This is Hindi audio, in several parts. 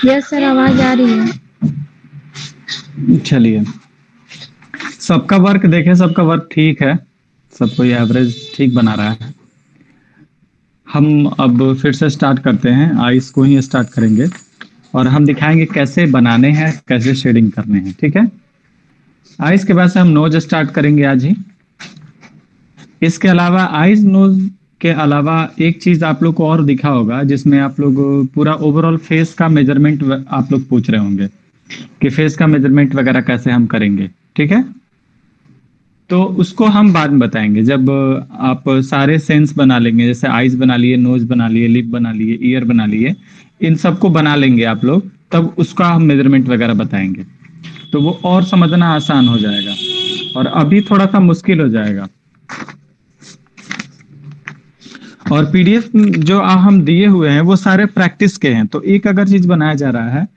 यस सर, आवाज आ रही है। चलिए, सबका वर्क देखें, सबका वर्क ठीक है, सब कोई एवरेज ठीक बना रहा है। हम अब फिर से स्टार्ट करते हैं, आइस को ही स्टार्ट करेंगे और हम दिखाएंगे कैसे बनाने हैं, कैसे शेडिंग करने हैं। ठीक है, आइस के बाद से हम नोज स्टार्ट करेंगे आज ही। इसके अलावा आइज नोज के अलावा एक चीज आप लोग को और दिखा होगा, जिसमें आप लोग पूरा ओवरऑल फेस का मेजरमेंट आप लोग पूछ रहे होंगे कि फेस का मेजरमेंट वगैरह कैसे हम करेंगे। ठीक है, तो उसको हम बाद में बताएंगे जब आप सारे सेंस बना लेंगे, जैसे आईज बना लिए, नोज बना लिए, लिप बना लिए, ईयर बना लिए, इन सबको बना लेंगे आप लोग, तब उसका हम मेजरमेंट वगैरह बताएंगे, तो वो और समझना आसान हो जाएगा और अभी थोड़ा सा मुश्किल हो जाएगा। और पीडीएफ जो हम दिए हुए हैं वो सारे प्रैक्टिस के हैं, तो एक अगर चीज बनाया जा रहा है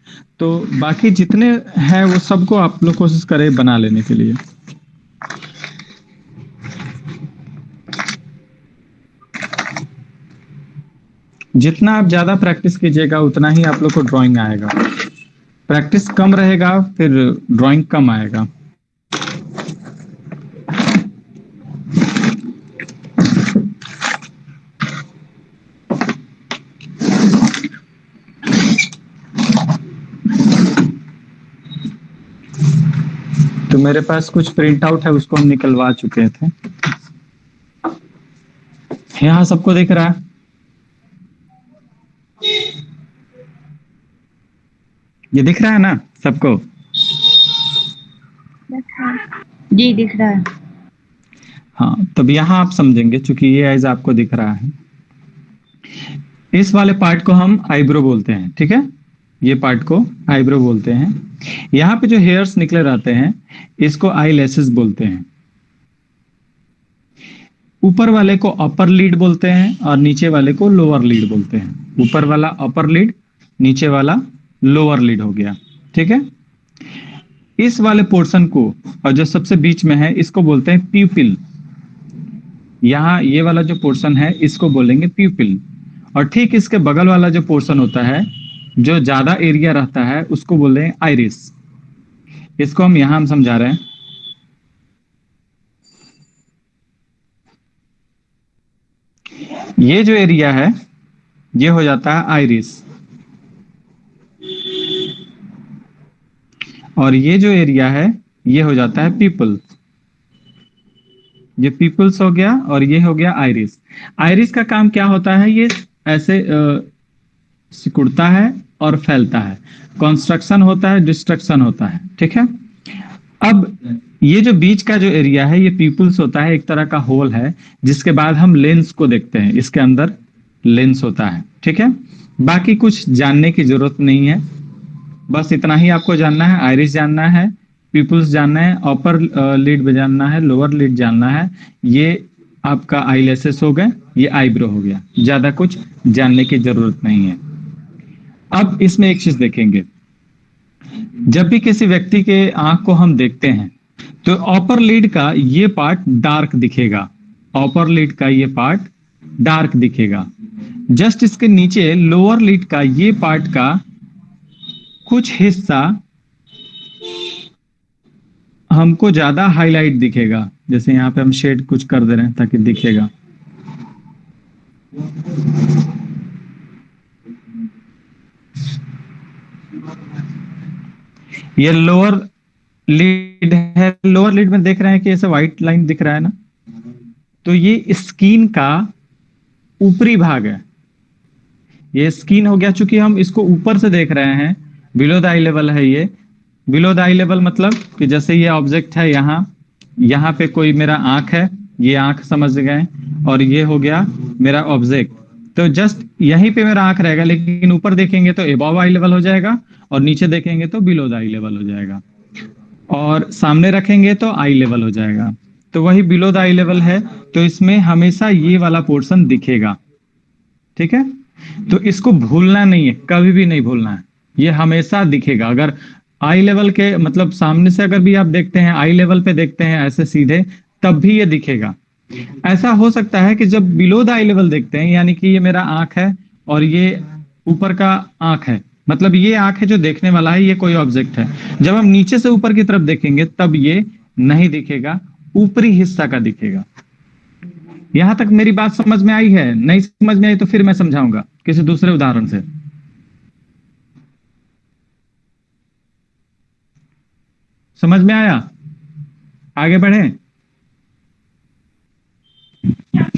तो बाकी जितने हैं वो सबको आप लोग कोशिश करें बना लेने के लिए। जितना आप ज्यादा प्रैक्टिस कीजिएगा उतना ही आप लोग को ड्राइंग आएगा। प्रैक्टिस कम रहेगा फिर ड्राइंग कम आएगा। तो मेरे पास कुछ प्रिंट आउट है, उसको हम निकलवा चुके थे। यहाँ सबको दिख रहा है? ये दिख रहा है ना सबको? जी दिख रहा है। हाँ, तब यहाँ आप समझेंगे, चूंकि ये एज आपको दिख रहा है। इस वाले पार्ट को हम आईब्रो बोलते हैं। ठीक है, ये पार्ट को आईब्रो बोलते हैं। यहाँ पे जो हेयर्स निकले रहते हैं इसको आई लैसेस बोलते हैं। ऊपर वाले को अपर लीड बोलते हैं और नीचे वाले को लोअर लीड बोलते हैं। ऊपर वाला अपर लीड, नीचे वाला लोअर लीड हो गया। ठीक है, इस वाले पोर्शन को और जो सबसे बीच में है इसको बोलते हैं प्यूपिल। यहाँ ये वाला जो पोर्शन है इसको बोलेंगे प्यूपिल, और ठीक इसके बगल वाला जो पोर्शन होता है जो ज्यादा एरिया रहता है उसको बोलते हैं आइरिस। इसको हम समझा रहे हैं। ये जो एरिया है ये हो जाता है आइरिस, और ये जो एरिया है ये हो जाता है पीपल। ये पीपल्स हो गया और ये हो गया आइरिस। आइरिस का काम क्या होता है? ये ऐसे सिकुड़ता है और फैलता है, कंस्ट्रक्शन होता है, डिस्ट्रक्शन होता है। ठीक है, अब ये जो बीच का जो एरिया है ये पीपल्स होता है, एक तरह का होल है, जिसके बाद हम लेंस को देखते हैं, इसके अंदर लेंस होता है। ठीक है, बाकी कुछ जानने की जरूरत नहीं है, बस इतना ही आपको जानना है। आइरिस जानना है, पीपल्स जानना है, अपर लीड जानना है, लोअर लीड जानना है। ये आपका आईलैसेस हो गए, ये आईब्रो हो गया, ज्यादा कुछ जानने की जरूरत नहीं है। अब इसमें एक चीज देखेंगे, जब भी किसी व्यक्ति के आंख को हम देखते हैं तो अपर लीड का ये पार्ट डार्क दिखेगा, अपर लीड का ये पार्ट डार्क दिखेगा। जस्ट इसके नीचे लोअर लीड का ये पार्ट का कुछ हिस्सा हमको ज्यादा हाईलाइट दिखेगा। जैसे यहाँ पे हम शेड कुछ कर दे रहे हैं ताकि दिखेगा। ये लोअर लीड है, लोअर लीड में देख रहे हैं कि ऐसे व्हाइट लाइन दिख रहा है ना, तो ये स्किन का ऊपरी भाग है। ये स्किन हो गया, चूंकि हम इसको ऊपर से देख रहे हैं, बिलो द आई लेवल है ये। बिलो द आई लेवल मतलब कि जैसे ये ऑब्जेक्ट है, यहाँ पे कोई मेरा आंख है, ये आंख समझ गए, और ये हो गया मेरा ऑब्जेक्ट। तो जस्ट यहीं पे मेरा आंख रहेगा, लेकिन ऊपर देखेंगे तो एबव आई लेवल हो जाएगा और नीचे देखेंगे तो बिलो द आई लेवल हो जाएगा, और सामने रखेंगे तो आई लेवल हो जाएगा। तो वही बिलो द आई लेवल है, तो इसमें हमेशा ये वाला पोर्शन दिखेगा। ठीक है, तो इसको भूलना नहीं है, कभी भी नहीं भूलना है, ये हमेशा दिखेगा। अगर आई लेवल के मतलब सामने से अगर भी आप देखते हैं, आई लेवल पे देखते हैं ऐसे सीधे, तब भी ये दिखेगा। ऐसा हो सकता है कि जब बिलो द आई लेवल देखते हैं, यानी कि ये मेरा आंख है और ये ऊपर का आंख है, मतलब ये आंख है जो देखने वाला है, ये कोई ऑब्जेक्ट है। जब हम नीचे से ऊपर की तरफ देखेंगे तब ये नहीं दिखेगा, ऊपरी हिस्सा का दिखेगा। यहां तक मेरी बात समझ में आई है? नहीं समझ में आई तो फिर मैं समझाऊंगा किसी दूसरे उदाहरण से। समझ में आया? आगे बढ़े?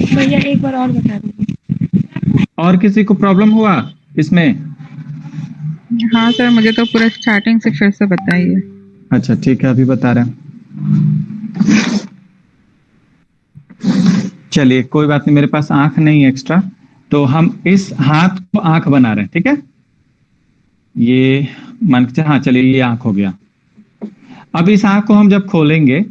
भैया एक बार और बता दीजिए। और किसी को प्रॉब्लम हुआ इसमें? हाँ सर, मुझे तो पूरा स्टार्टिंग से फिर से बताइए। अच्छा ठीक है, अभी बता रहे हैं। चलिए कोई बात नहीं, मेरे पास आंख नहीं है एक्स्ट्रा, तो हम इस हाथ को आंख बना रहे हैं, ठीक है? ये मान के हाँ चलिए, ये आंख हो गया। अब इस आंख को हम जब खोलेंगे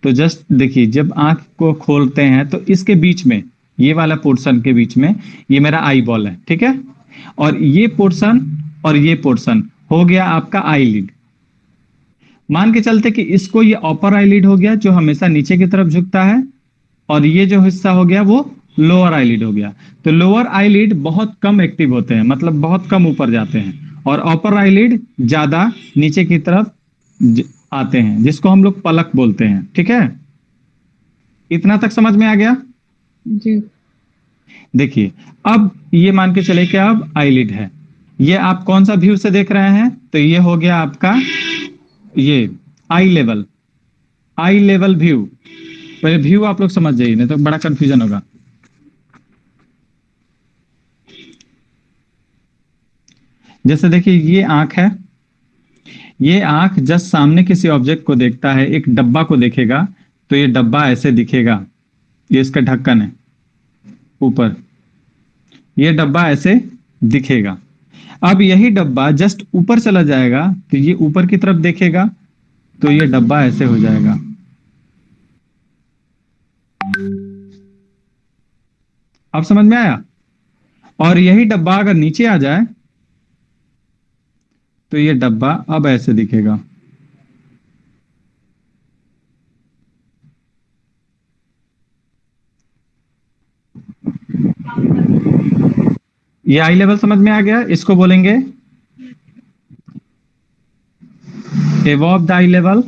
तो जस्ट देखिए, जब आंख को खोलते हैं तो इसके बीच में, ये वाला पोर्शन के बीच में, ये मेरा आई बॉल है, ठीक है? और ये पोर्शन और ये पोर्शन हो गया आपका आईलिड। मान के चलते कि इसको ये अपर आईलिड हो गया जो हमेशा नीचे की तरफ झुकता है, और ये जो हिस्सा हो गया वो लोअर आईलिड हो गया। तो लोअर आईलिड बहुत कम एक्टिव होते हैं, मतलब बहुत कम ऊपर जाते हैं, और अपर आईलिड ज्यादा नीचे की तरफ आते हैं, जिसको हम लोग पलक बोलते हैं, ठीक है? इतना तक समझ में आ गया? जी। देखिए अब ये मान के चले कि अब आईलिड है। ये आप कौन सा व्यू से देख रहे हैं? तो ये हो गया आपका ये आई लेवल, आई लेवल व्यू। पहले व्यू आप लोग समझ जाइए, नहीं तो बड़ा कंफ्यूजन होगा। जैसे देखिए ये आंख है, ये आंख जस्ट सामने किसी ऑब्जेक्ट को देखता है, एक डब्बा को देखेगा तो ये डब्बा ऐसे दिखेगा, ये इसका ढक्कन है ऊपर, ये डब्बा ऐसे दिखेगा। अब यही डब्बा जस्ट ऊपर चला जाएगा तो ये ऊपर की तरफ देखेगा, तो ये डब्बा ऐसे हो जाएगा। अब समझ में आया? और यही डब्बा अगर नीचे आ जाए तो ये डब्बा अब ऐसे दिखेगा। ये आई लेवल समझ में आ गया? इसको बोलेंगे एबव द आई लेवल,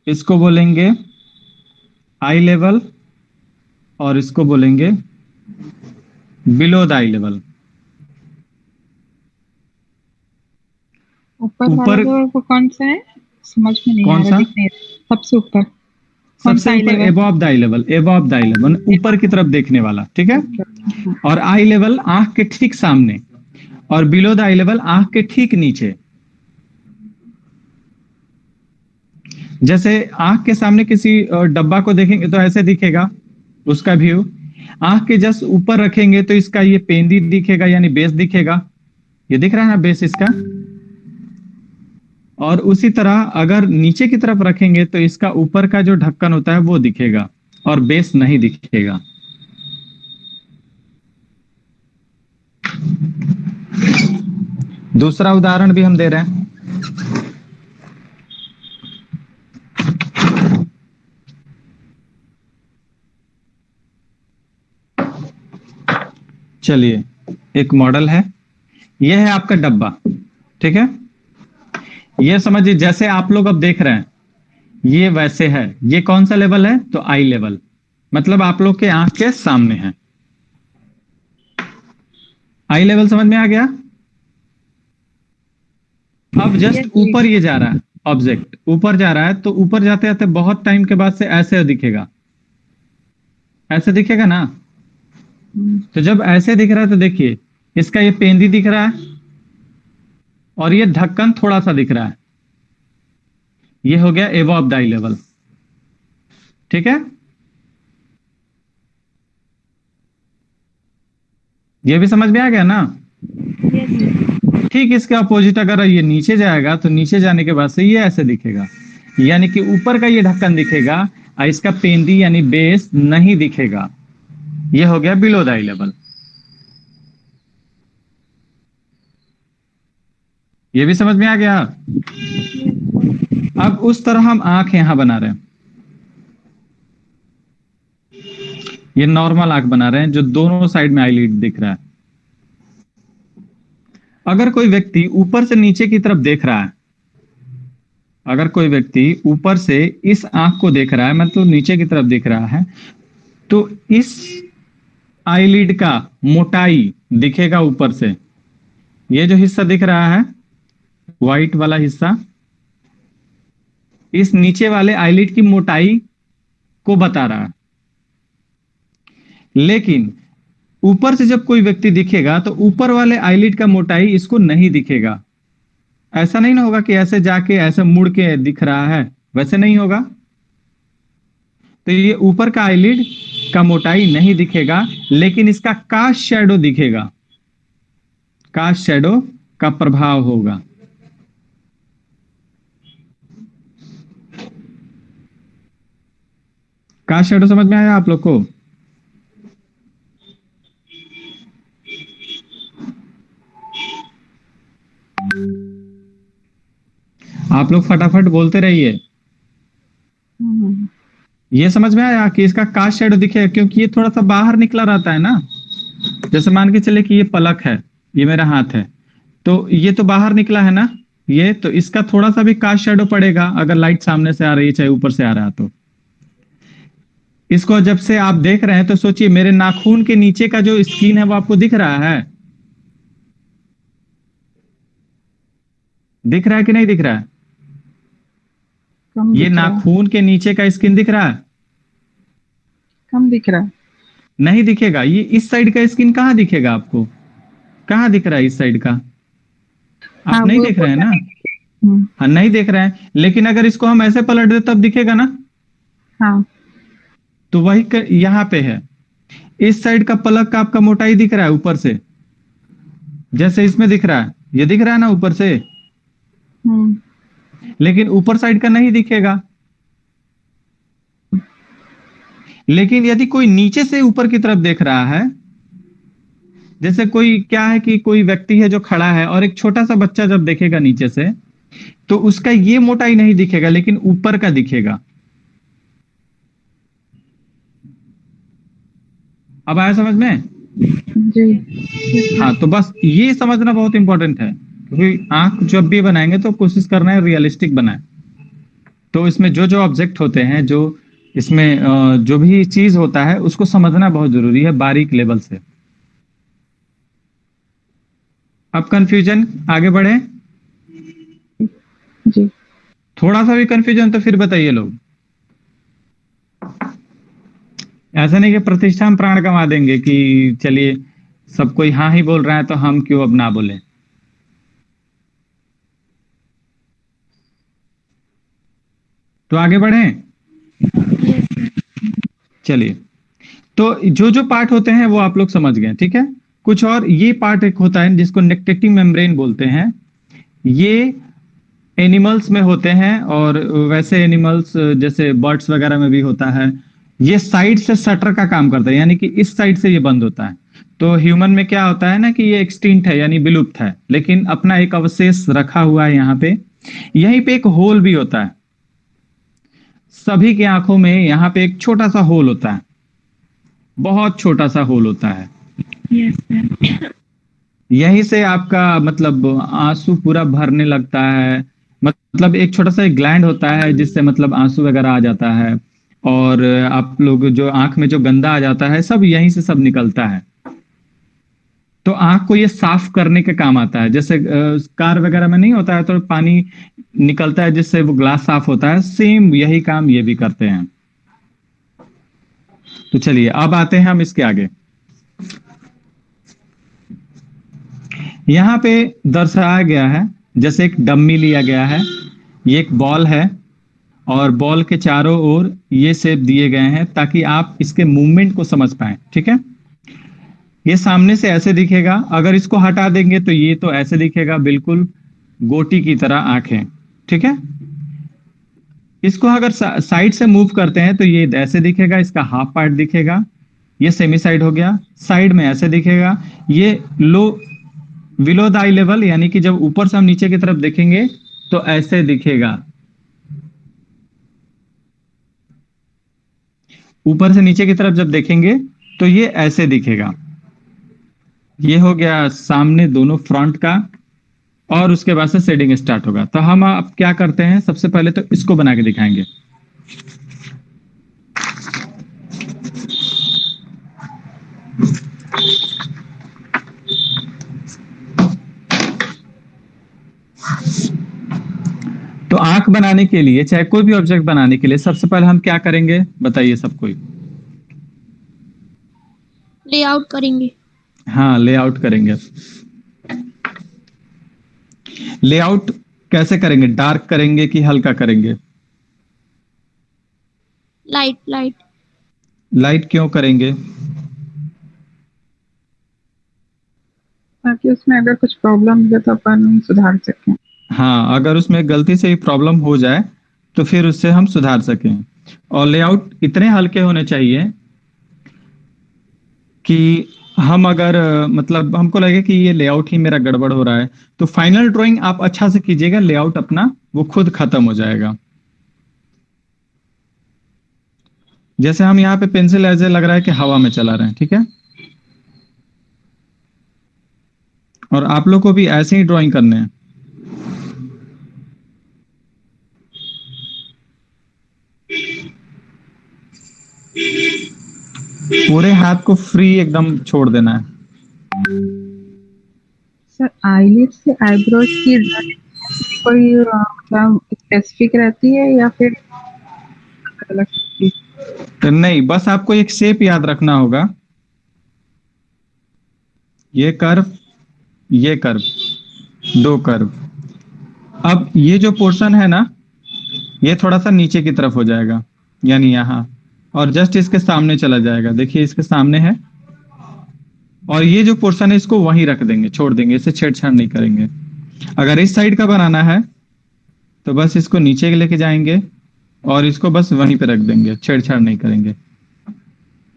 इसको बोलेंगे आई लेवल, और इसको बोलेंगे बिलो द आई लेवल। ऊपर वाला ऊपर जो वो कौन सा है, समझ में नहीं कौन आ सा? रहा, दिख नहीं रहा। सबसे ऊपर कौन सा सबसे आई ऊपर level? Above the I level, above the I level ऊपर की तरफ देखने वाला, ठीक है? और आई लेवल आंख के ठीक सामने, और बिलो द आई लेवल आंख के ठीक नीचे। जैसे आंख के सामने किसी डब्बा को देखेंगे तो ऐसे दिखेगा उसका व्यू, आंख के जस्ट ऊपर रखेंगे तो इसका ये पेंदी दिखेगा, यानी बेस दिखेगा, ये दिख रहा है ना बेस इसका। और उसी तरह अगर नीचे की तरफ रखेंगे तो इसका ऊपर का जो ढक्कन होता है वो दिखेगा और बेस नहीं दिखेगा। दूसरा उदाहरण भी हम दे रहे हैं। चलिए एक मॉडल है, यह है आपका डब्बा, ठीक है? ये समझिए जैसे आप लोग अब देख रहे हैं ये वैसे है। ये कौन सा लेवल है? तो आई लेवल, मतलब आप लोग के आंख के सामने है। आई लेवल समझ में आ गया? अब जस्ट ऊपर ये जा रहा है, ऑब्जेक्ट ऊपर जा रहा है, तो ऊपर जाते जाते बहुत टाइम के बाद से ऐसे दिखेगा, ऐसे दिखेगा ना? तो जब ऐसे दिख रहा है तो देखिए इसका ये पेंदी दिख रहा है और ये ढक्कन थोड़ा सा दिख रहा है, ये हो गया एबव द आई लेवल, ठीक है? ये भी समझ में आ गया ना? ठीक इसके अपोजिट अगर ये नीचे जाएगा तो नीचे जाने के बाद से ये ऐसे दिखेगा, यानी कि ऊपर का ये ढक्कन दिखेगा और इसका पेंदी यानी बेस नहीं दिखेगा। ये हो गया बिलो द आई लेवल। ये भी समझ में आ गया? अब उस तरह हम आंख यहां बना रहे हैं, ये नॉर्मल आंख बना रहे हैं जो दोनों साइड में आईलिड दिख रहा है। अगर कोई व्यक्ति ऊपर से नीचे की तरफ देख रहा है, अगर कोई व्यक्ति ऊपर से इस आंख को देख रहा है, मतलब नीचे की तरफ देख रहा है, तो इस आईलिड का मोटाई दिखेगा ऊपर से। ये जो हिस्सा दिख रहा है, व्हाइट वाला हिस्सा, इस नीचे वाले आईलिड की मोटाई को बता रहा है। लेकिन ऊपर से जब कोई व्यक्ति दिखेगा तो ऊपर वाले आईलिड का मोटाई इसको नहीं दिखेगा। ऐसा नहीं ना होगा कि ऐसे जाके ऐसे मुड़ के दिख रहा है, वैसे नहीं होगा। तो ये ऊपर का आईलिड का मोटाई नहीं दिखेगा, लेकिन इसका कास्ट शैडो दिखेगा, कास्ट शैडो का प्रभाव होगा। कास्ट शैडो समझ में आया आप लोग को? आप लोग फटाफट बोलते रहिए। ये समझ में आया कि इसका कास्ट शैडो दिखेगा, क्योंकि ये थोड़ा सा बाहर निकला रहता है ना। जैसे मान के चले कि ये पलक है, ये मेरा हाथ है, तो ये तो बाहर निकला है ना, ये तो इसका थोड़ा सा भी कास्ट शैडो पड़ेगा अगर लाइट सामने से आ रही है चाहे ऊपर से आ रहा है। तो इसको जब से आप देख रहे हैं तो सोचिए, मेरे नाखून के नीचे का जो स्किन है वो आपको दिख रहा है? दिख रहा है कि नहीं दिख रहा है? कम ये दिख रहा है, नाखून के नीचे का स्किन दिख रहा है? कम दिख रहा है। नहीं दिखेगा। ये इस साइड का स्किन कहाँ दिखेगा आपको? कहाँ दिख रहा है इस साइड का? आप हाँ, नहीं वो देख रहे हैं ना? हम्म, हाँ, नहीं देख रहे हैं, लेकिन अगर इसको हम ऐसे पलट दे तब दिखेगा ना। हाँ तो वही यहाँ पे है, इस साइड का पलक का आपका मोटाई दिख रहा है ऊपर से, जैसे इसमें दिख रहा है, ये दिख रहा है ना ऊपर से, लेकिन ऊपर साइड का नहीं दिखेगा। लेकिन यदि कोई नीचे से ऊपर की तरफ देख रहा है, जैसे कोई क्या है कि कोई व्यक्ति है जो खड़ा है और एक छोटा सा बच्चा जब देखेगा नीचे से, तो उसका ये मोटाई नहीं दिखेगा, लेकिन ऊपर का दिखेगा। अब आया समझ में? जी। हाँ, तो बस ये समझना बहुत इंपॉर्टेंट है, क्योंकि आंख जब भी बनाएंगे तो कोशिश करना है रियलिस्टिक बनाए। तो इसमें जो जो ऑब्जेक्ट होते हैं, जो इसमें जो भी चीज होता है, उसको समझना बहुत जरूरी है बारीक लेवल से। अब कंफ्यूजन आगे बढ़े? जी। थोड़ा सा भी कंफ्यूजन तो फिर बताइए लोग। ऐसा नहीं कि प्रतिष्ठा में प्राण कमा देंगे कि चलिए सब कोई हाँ ही बोल रहा है तो हम क्यों अब ना बोले। तो आगे बढ़ें? चलिए, तो जो जो पार्ट होते हैं वो आप लोग समझ गए, ठीक है। कुछ और ये पार्ट एक होता है जिसको नेक्टेटिंग मेम्ब्रेन बोलते हैं। ये एनिमल्स में होते हैं, और वैसे एनिमल्स जैसे बर्ड्स वगैरह में भी होता है। ये साइड से शटर का काम करता है, यानी कि इस साइड से ये बंद होता है। तो ह्यूमन में क्या होता है ना कि ये एक्सटिंक्ट है, यानी विलुप्त है, लेकिन अपना एक अवशेष रखा हुआ है यहाँ पे। यहीं पे एक होल भी होता है, सभी की आंखों में यहाँ पे एक छोटा सा होल होता है, बहुत छोटा सा होल होता है। Yes sir. यहीं से आपका मतलब आंसू पूरा भरने लगता है। मतलब एक छोटा सा एक ग्लैंड होता है जिससे मतलब आंसू वगैरह आ जाता है, और आप लोग जो आंख में जो गंदा आ जाता है सब यहीं से सब निकलता है। तो आंख को ये साफ करने के काम आता है। जैसे कार वगैरह में नहीं होता है तो पानी निकलता है जिससे वो ग्लास साफ होता है, सेम यही काम ये भी करते हैं। तो चलिए अब आते हैं हम इसके आगे। यहाँ पे दर्शाया गया है जैसे एक डम्मी लिया गया है, ये एक बॉल है, और बॉल के चारों ओर ये शेप दिए गए हैं ताकि आप इसके मूवमेंट को समझ पाए, ठीक है। ये सामने से ऐसे दिखेगा, अगर इसको हटा देंगे तो ये तो ऐसे दिखेगा, बिल्कुल गोटी की तरह आंखें, ठीक है। इसको अगर साइड से मूव करते हैं तो ये ऐसे दिखेगा, इसका हाफ पार्ट दिखेगा, ये सेमी साइड हो गया। साइड में ऐसे दिखेगा, ये लो बिलो द आई लेवल, यानी कि जब ऊपर से हम नीचे की तरफ देखेंगे तो ऐसे दिखेगा। ऊपर से नीचे की तरफ जब देखेंगे तो ये ऐसे दिखेगा। ये हो गया सामने दोनों फ्रंट का और उसके बाद से शेडिंग स्टार्ट होगा। तो हम अब क्या करते हैं, सबसे पहले तो इसको बना के दिखाएंगे। तो आंख बनाने के लिए, चाहे कोई भी ऑब्जेक्ट बनाने के लिए, सबसे पहले हम क्या करेंगे बताइए सब कोई। लेआउट करेंगे। हाँ, लेआउट करेंगे। लेआउट कैसे करेंगे, डार्क करेंगे कि हल्का करेंगे? Light light. लाइट क्यों करेंगे? ताकि उसमें अगर कुछ प्रॉब्लम हो तो अपन सुधार सकें। हाँ, अगर उसमें गलती से ही प्रॉब्लम हो जाए तो फिर उससे हम सुधार सकें। और लेआउट इतने हल्के होने चाहिए कि हम अगर मतलब हमको लगे कि ये लेआउट ही मेरा गड़बड़ हो रहा है, तो फाइनल ड्राइंग आप अच्छा से कीजिएगा, लेआउट अपना वो खुद खत्म हो जाएगा। जैसे हम यहाँ पे पेंसिल ऐसे लग रहा है कि हवा में चला रहे हैं, ठीक है। और आप लोग को भी ऐसे ही ड्राइंग करने हैं। पूरे हाथ को फ्री एकदम छोड़ देना है। सर आईलिड से आईब्रोज की कोई मतलब स्पेसिफिक रहती है या फिर अलग चीज? तो नहीं, बस आपको एक शेप याद रखना होगा। ये कर्व, ये कर्व, दो कर्व। अब ये जो पोर्शन है ना, ये थोड़ा सा नीचे की तरफ हो जाएगा, यानी यहाँ, और जस्ट इसके सामने चला जाएगा। देखिए इसके सामने है, और ये जो पोर्शन है इसको वहीं रख देंगे, छोड़ देंगे, इसे छेड़छाड़ नहीं करेंगे। अगर इस साइड का बनाना है तो बस इसको नीचे लेके जाएंगे और इसको बस वहीं पे रख देंगे, छेड़छाड़ नहीं करेंगे।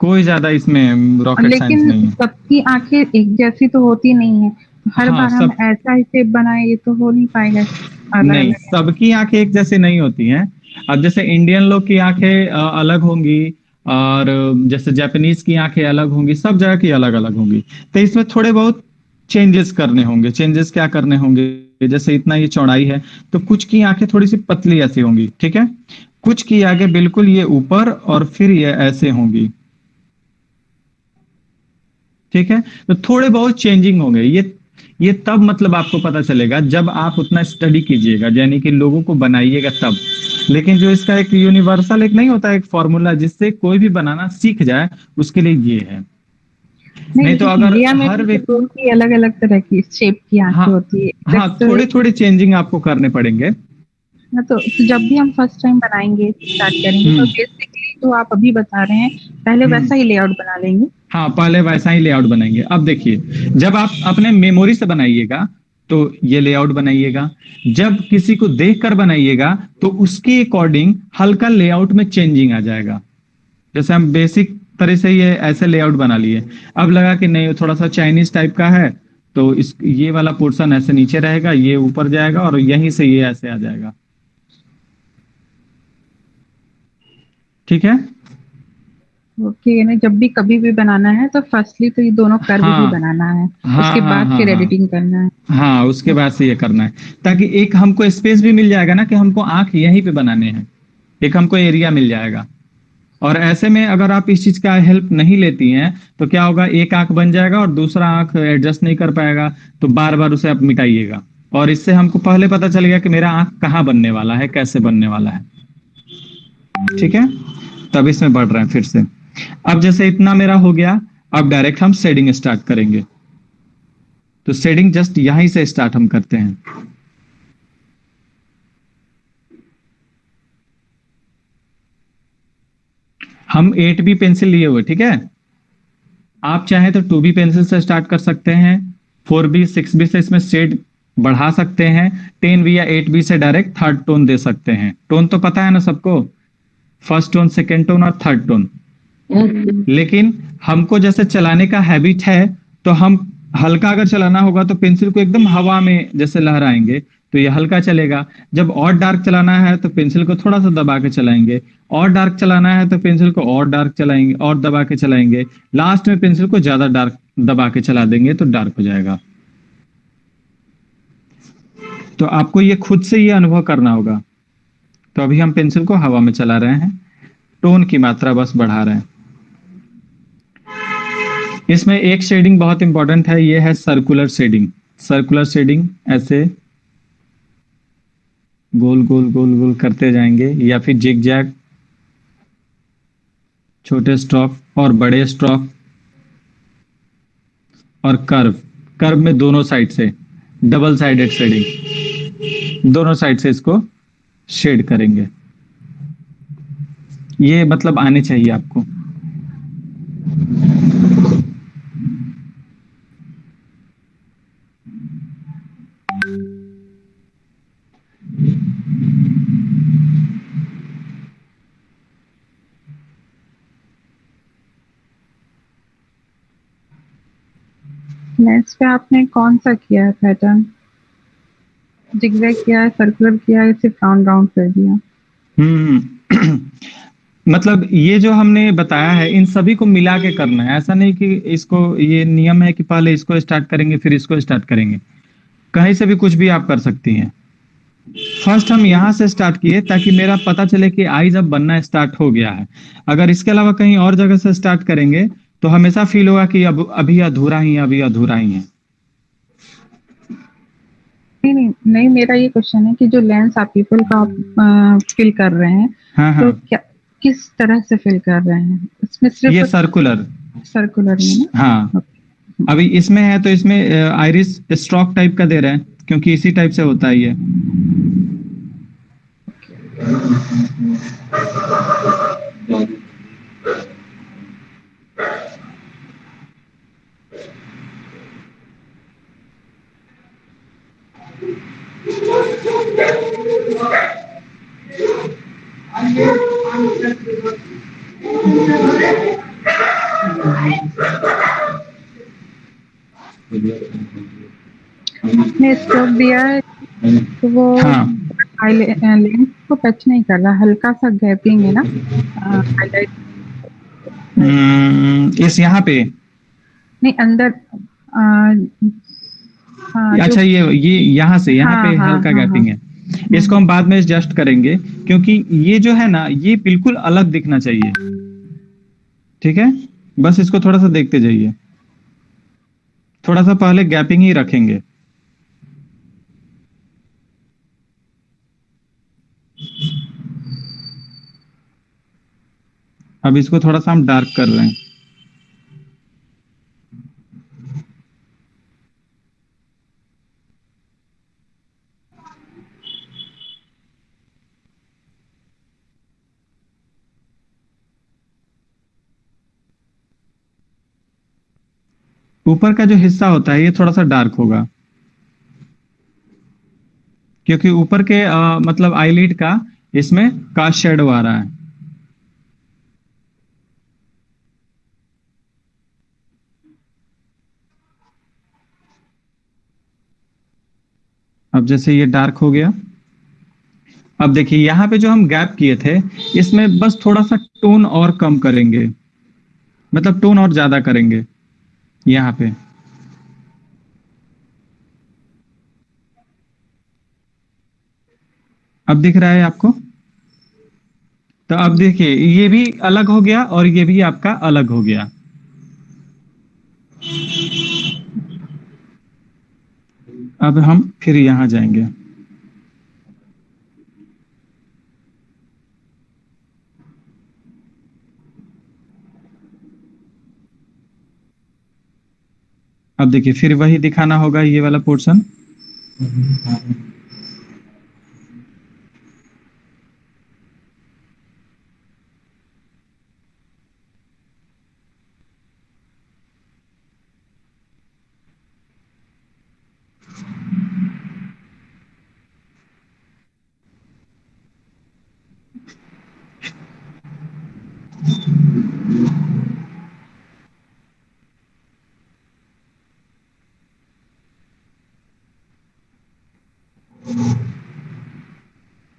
कोई ज्यादा इसमें रॉकेट साइंस लेकिन नहीं है। सबकी आंखें एक जैसी तो होती नहीं है, तो हर हाँ, बार हम ऐसा ही शेप बनाए ये तो हो नहीं पाएगा। अलग नहीं, अलग। सबकी आंखें एक जैसे नहीं होती हैं। अब जैसे इंडियन लोग की आंखें अलग होंगी, और जैसे जापानीज की आंखें अलग होंगी, सब जगह की अलग अलग होंगी। तो इसमें थोड़े बहुत चेंजेस करने होंगे। चेंजेस क्या करने होंगे, जैसे इतना ये चौड़ाई है तो कुछ की आंखें थोड़ी सी पतली ऐसी होंगी, ठीक है। कुछ की आगे बिल्कुल ये ऊपर और फिर ये ऐसे होंगी, ठीक है। तो थोड़े बहुत चेंजिंग होंगे। ये तब मतलब आपको पता चलेगा जब आप उतना स्टडी कीजिएगा, यानी कि लोगों को बनाइएगा तब। लेकिन जो इसका एक यूनिवर्सल एक नहीं होता, एक फॉर्मूला जिससे कोई भी बनाना सीख जाए, उसके लिए ये है। नहीं तो अगर इंडिया में हर भी व्यक्ति, तो की अलग अलग तरह की शेप की आंखें हाँ होती है। हाँ, थोड़े थोड़े चेंजिंग आपको करने पड़ेंगे। हाँ, तो जब भी हम फर्स्ट टाइम बनाएंगे स्टार्ट करेंगे तो हम्म बेसिकली जो आप अभी बता रहे हैं पहले हम्म वैसा ही लेआउट बना लेंगे। हाँ, पहले वैसा ही लेआउट बनाएंगे। अब देखिए, जब आप अपने मेमोरी से बनाइएगा तो ये लेआउट बनाइएगा, जब किसी को देखकर बनाइएगा तो उसके अकॉर्डिंग हल्का लेआउट में चेंजिंग आ जाएगा। जैसे हम बेसिक तरह से ये ऐसे लेआउट बना लिए, अब लगा कि नहीं थोड़ा सा चाइनीज टाइप का है, तो इस ये वाला पोर्शन ऐसे नीचे रहेगा, ये ऊपर जाएगा, और यहीं से ये ऐसे आ जाएगा, ठीक है। ओके ना, जब भी कभी भी बनाना है तो फर्स्टली तो ये दोनों कर्व ही हाँ बनाना है, हाँ उसके हाँ बाद हाँ फिर हाँ एडिटिंग करना है। हाँ, उसके बाद से ये करना है, ताकि एक हमको स्पेस भी मिल जाएगा ना, कि हमको आंख यहीं पे बनाने हैं, एक हमको एरिया मिल जाएगा। और ऐसे में अगर आप इस चीज का हेल्प नहीं लेती हैं तो क्या होगा, एक आंख बन जाएगा और दूसरा आंख एडजस्ट नहीं कर पाएगा, तो बार बार उसे आप मिटाइएगा। और इससे हमको पहले पता चलेगा कि मेरा आंख कहाँ बनने वाला है, कैसे बनने वाला है, ठीक है। तब इसमें बढ़ रहे हैं फिर से। अब जैसे इतना मेरा हो गया, अब डायरेक्ट हम शेडिंग स्टार्ट करेंगे। तो शेडिंग जस्ट यहीं से स्टार्ट हम करते हैं। हम 8B पेंसिल लिए हुए, ठीक है। आप चाहें तो 2B पेंसिल से स्टार्ट कर सकते हैं, 4B 6B से इसमें शेड बढ़ा सकते हैं, 10B या 8B से डायरेक्ट थर्ड टोन दे सकते हैं। टोन तो पता है ना सबको, फर्स्ट टोन, सेकेंड टोन और थर्ड टोन। लेकिन हमको जैसे चलाने का हैबिट है, तो हम हल्का अगर चलाना होगा तो पेंसिल को एकदम हवा में जैसे लहराएंगे तो ये हल्का चलेगा। जब और डार्क चलाना है तो पेंसिल को थोड़ा सा दबा के चलाएंगे, और डार्क चलाना है तो पेंसिल को और डार्क चलाएंगे और दबा के चलाएंगे, लास्ट में पेंसिल को ज्यादा डार्क दबा के चला देंगे तो डार्क हो जाएगा। तो आपको ये खुद से ये अनुभव करना होगा। तो अभी हम पेंसिल को हवा में चला रहे हैं, टोन की मात्रा बस बढ़ा रहे हैं। इसमें एक शेडिंग बहुत इंपॉर्टेंट है, ये है सर्कुलर शेडिंग। सर्कुलर शेडिंग ऐसे गोल गोल गोल गोल करते जाएंगे, या फिर जिग जैग, छोटे स्ट्रोक और बड़े स्ट्रोक, और कर्व। कर्व में दोनों साइड से डबल साइडेड शेडिंग, दोनों साइड से इसको शेड करेंगे। ये मतलब आने चाहिए आपको। लेंस पे आपने कौन सा किया है पैटर्न? जिगजैग किया है, सर्कुलर किया है, सिर्फ राउंड राउंड कर दिया? मतलब ये जो हमने बताया है इन सभी को मिला के करना है। ऐसा नहीं कि इसको, ये नियम है कि पहले इसको स्टार्ट करेंगे फिर इसको स्टार्ट करेंगे। कहीं से भी कुछ भी आप कर सकती हैं। फर्स्ट हम यहाँ से स्टार्ट किए ताकि मेरा पता चले कि आईज अब बनना स्टार्ट हो गया है। अगर इसके अलावा कहीं और जगह से स्टार्ट करेंगे तो हमेशा फील होगा कि अब अभी अधूरा ही है, अभी अधूरा ही है। नहीं नहीं नहीं, मेरा ये क्वेश्चन है कि जो लेंस आप पीपल का फिल कर रहे हैं, हाँ तो हाँ, क्या किस तरह से फिल कर रहे हैं? इसमें सिर्फ ये सर्कुलर। सर्कुलर में ना? हाँ, अभी इसमें है तो इसमें आइरिस स्ट्रोक टाइप का दे रहे हैं, क्योंकि इसी टाइप से होता है ये। आपने स्ट्रोक दिया है तो वो हाँ, लेंस को टच नहीं कर रहा, हल्का सा गैपिंग है ना हाईलाइट? इस यहाँ पे। नहीं, अंदर हाँ, अच्छा, ये यहाँ से यहाँ हाँ, पे हाँ, हल्का हाँ, गैपिंग हाँ। है। इसको हम बाद में एडजस्ट करेंगे, क्योंकि ये जो है ना ये बिल्कुल अलग दिखना चाहिए। ठीक है, बस इसको थोड़ा सा देखते जाइए। थोड़ा सा पहले गैपिंग ही रखेंगे। अब इसको थोड़ा सा हम डार्क कर रहे हैं। ऊपर का जो हिस्सा होता है ये थोड़ा सा डार्क होगा, क्योंकि ऊपर के मतलब आईलिड का इसमें कास्ट शेडो आ रहा है। अब जैसे ये डार्क हो गया, अब देखिए यहाँ पे जो हम गैप किए थे इसमें बस थोड़ा सा टोन और कम करेंगे, मतलब टोन और ज्यादा करेंगे यहाँ पे। अब दिख रहा है आपको? तो अब देखिए ये भी अलग हो गया और ये भी आपका अलग हो गया। अब हम फिर यहां जाएंगे। अब देखिए फिर वही दिखाना होगा, ये वाला पोर्शन।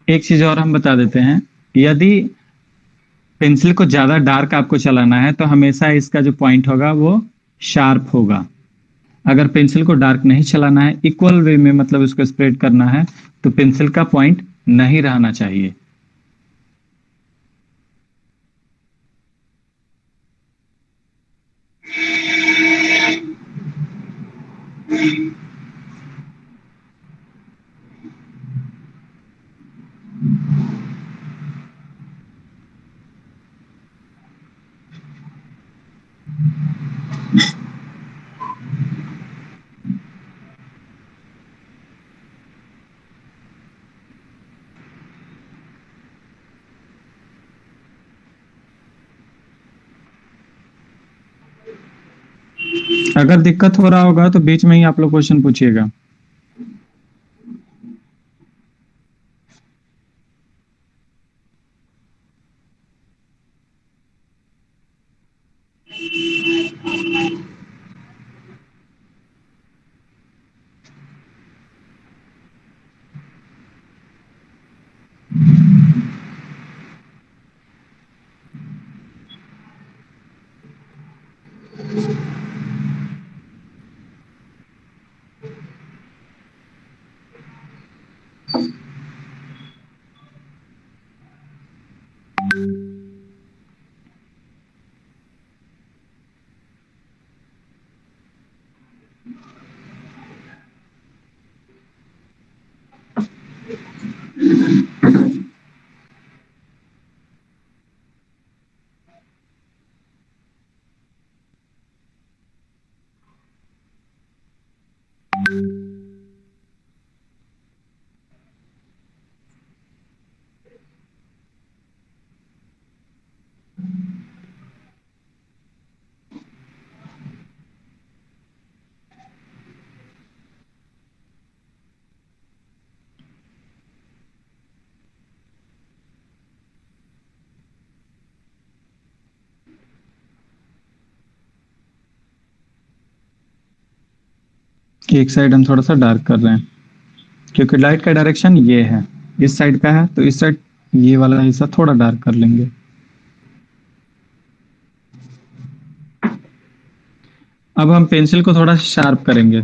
एक चीज और हम बता देते हैं, यदि पेंसिल को ज्यादा डार्क आपको चलाना है तो हमेशा इसका जो पॉइंट होगा वो शार्प होगा। अगर पेंसिल को डार्क नहीं चलाना है, इक्वल वे में मतलब उसको स्प्रेड करना है, तो पेंसिल का पॉइंट नहीं रहना चाहिए। अगर दिक्कत हो रहा होगा तो बीच में ही आप लोग क्वेश्चन पूछिएगा। एक साइड हम थोड़ा सा डार्क कर रहे हैं क्योंकि लाइट का डायरेक्शन ये है, इस साइड का है, तो इस साइड ये वाला हिस्सा थोड़ा डार्क कर लेंगे। अब हम पेंसिल को थोड़ा शार्प करेंगे।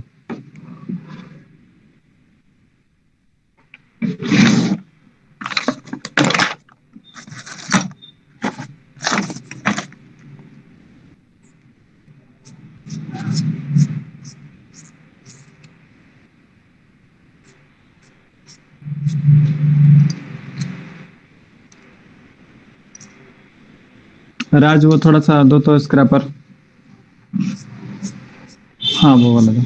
राज वो थोड़ा सा दो तो स्क्रैपर। हाँ वो वाला दो।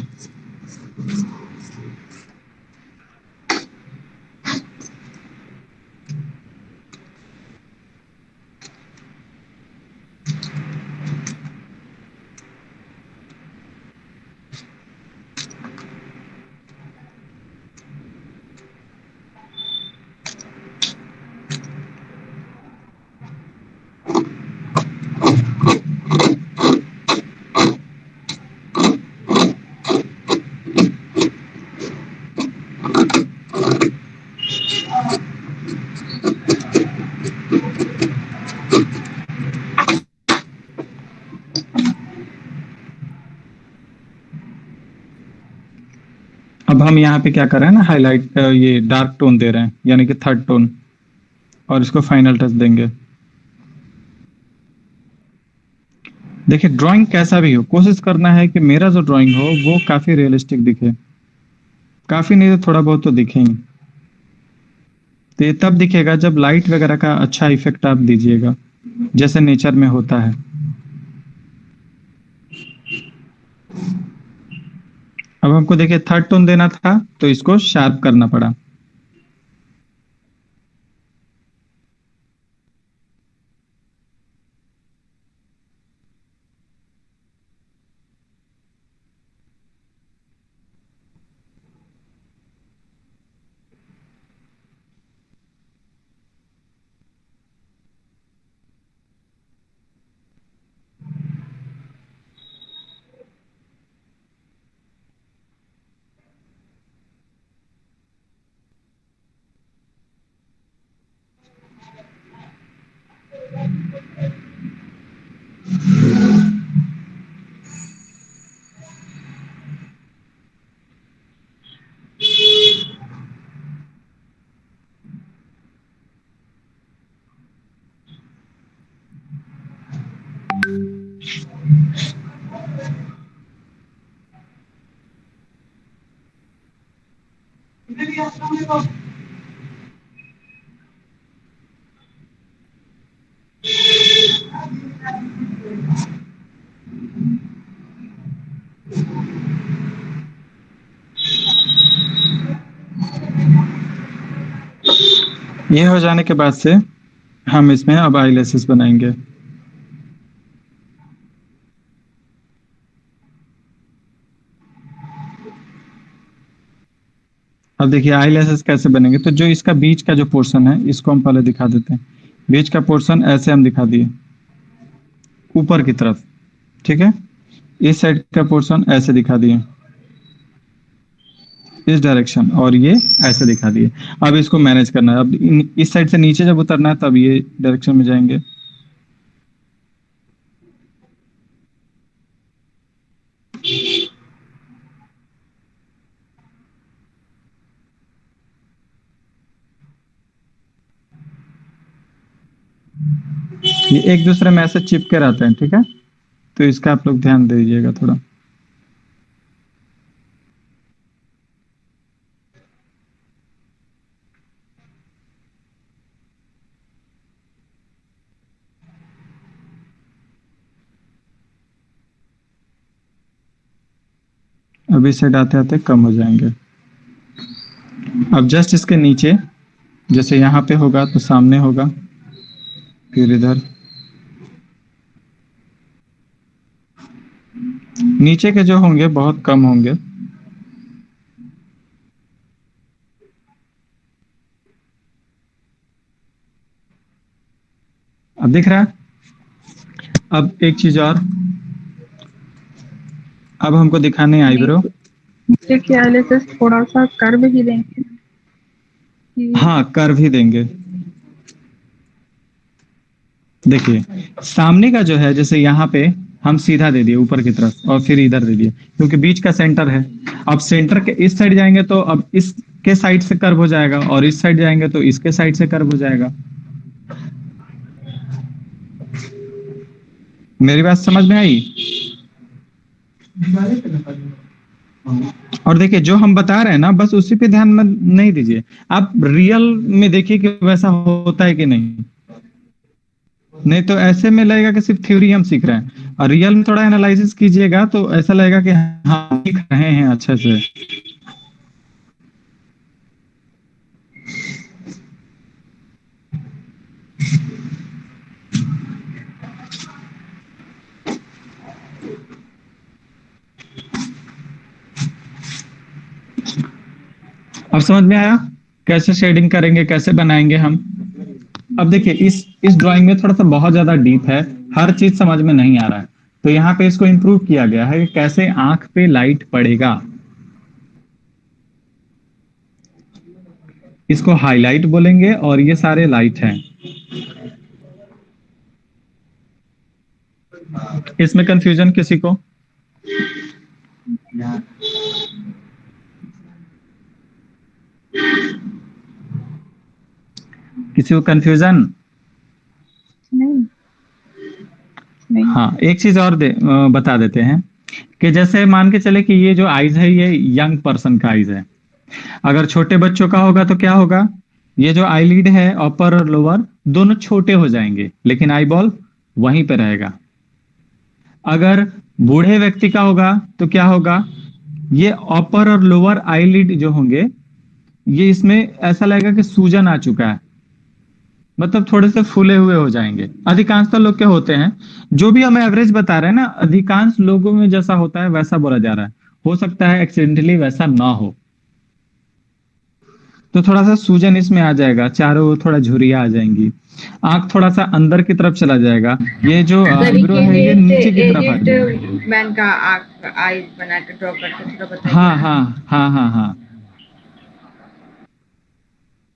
अब हम यहाँ पे क्या कर रहे हैं ना, हाईलाइट ये डार्क टोन दे रहे हैं, यानी कि थर्ड टोन, और इसको फाइनल टच देंगे। देखिए ड्राइंग कैसा भी हो, कोशिश करना है कि मेरा जो ड्राइंग हो वो काफी रियलिस्टिक दिखे। काफी नहीं तो थोड़ा बहुत तो दिखे ही। तो ये तब दिखेगा जब लाइट वगैरह का अच्छा इफेक्ट आप दीजिएगा, जैसे नेचर में होता है। अब हमको देखिए थर्ड टोन देना था तो इसको शार्प करना पड़ा। ये हो जाने के बाद से हम इसमें अब आईलैशेस बनाएंगे। अब देखिए आईलैशेस कैसे बनेंगे। तो जो इसका बीच का जो पोर्शन है इसको हम पहले दिखा देते हैं। बीच का पोर्शन ऐसे हम दिखा दिए ऊपर की तरफ, ठीक है। इस साइड का पोर्शन ऐसे दिखा दिए इस डायरेक्शन, और ये ऐसे दिखा दिए। अब इसको मैनेज करना है। अब इस साइड से नीचे जब उतरना है तब ये डायरेक्शन में जाएंगे। ये एक दूसरे में ऐसे चिपके रहते हैं, ठीक है। तो इसका आप लोग ध्यान दे दीजिएगा थोड़ा। अब इस साइड आते आते कम हो जाएंगे। अब जस्ट इसके नीचे जैसे यहाँ पे होगा तो सामने होगा, फिर इधर नीचे के जो होंगे बहुत कम होंगे। अब दिख रहा है। अब एक चीज और, अब हमको दिखाने हैं आईब्रो। नीचे के आईलैशेस थोड़ा सा कर्व ही देंगे कि हाँ कर्व ही देंगे। देखिए सामने का जो है जैसे यहाँ पे हम सीधा दे दिए ऊपर की तरफ और फिर इधर दे दिए क्योंकि बीच का सेंटर है। अब सेंटर के इस साइड जाएंगे तो अब इसके साइड से कर्व हो जाएगा और इस साइड जाएंगे तो इसके साइड से कर्व हो जाएगा। मेरी बात समझ में आई? और देखिए जो हम बता रहे हैं ना बस उसी पे ध्यान में नहीं दीजिए, आप रियल में देखिए कि वैसा होता है कि नहीं। नहीं तो ऐसे में लगेगा कि सिर्फ थ्योरी हम सीख रहे हैं, और रियल में थोड़ा एनालिसिस कीजिएगा तो ऐसा लगेगा कि हाँ सीख रहे हैं अच्छे से। अब समझ में आया कैसे शेडिंग करेंगे, कैसे बनाएंगे हम। अब देखिए इस ड्राइंग में थोड़ा सा बहुत ज्यादा डीप है, हर चीज समझ में नहीं आ रहा है, तो यहाँ पे इसको इंप्रूव किया गया है कि कैसे आंख पे लाइट पड़ेगा। इसको हाईलाइट बोलेंगे और ये सारे लाइट हैं। इसमें कंफ्यूजन किसी को? किसी को कंफ्यूजन? नहीं नहीं। हाँ एक चीज और बता देते हैं कि जैसे मान के चले कि ये जो आईज है ये यंग पर्सन का आईज है। अगर छोटे बच्चों का होगा तो क्या होगा, ये जो आईलिड है अपर और लोअर दोनों छोटे हो जाएंगे लेकिन आई बॉल वहीं पे रहेगा। अगर बूढ़े व्यक्ति का होगा तो क्या होगा, ये अपर और लोअर आईलिड जो होंगे ये इसमें ऐसा लगेगा कि सूजन आ चुका है, मतलब थोड़े से फूले हुए हो जाएंगे। अधिकांशतः लोग क्या होते हैं, जो भी हम एवरेज बता रहे हैं ना, अधिकांश लोगों में जैसा होता है वैसा बोला जा रहा है। हो सकता है एक्सीडेंटली वैसा ना हो, तो थोड़ा सा सूजन इसमें आ जाएगा, चारों ओर थोड़ा झुर्रियां आ जाएंगी, आंख थोड़ा सा अंदर की तरफ चला जाएगा। ये जो आईब्रो है ये नीचे की तरफ आ जाएगा। मैन का आईज बना के ड्रॉ करके थोड़ा बताइए। हाँ हाँ हाँ हाँ हाँ।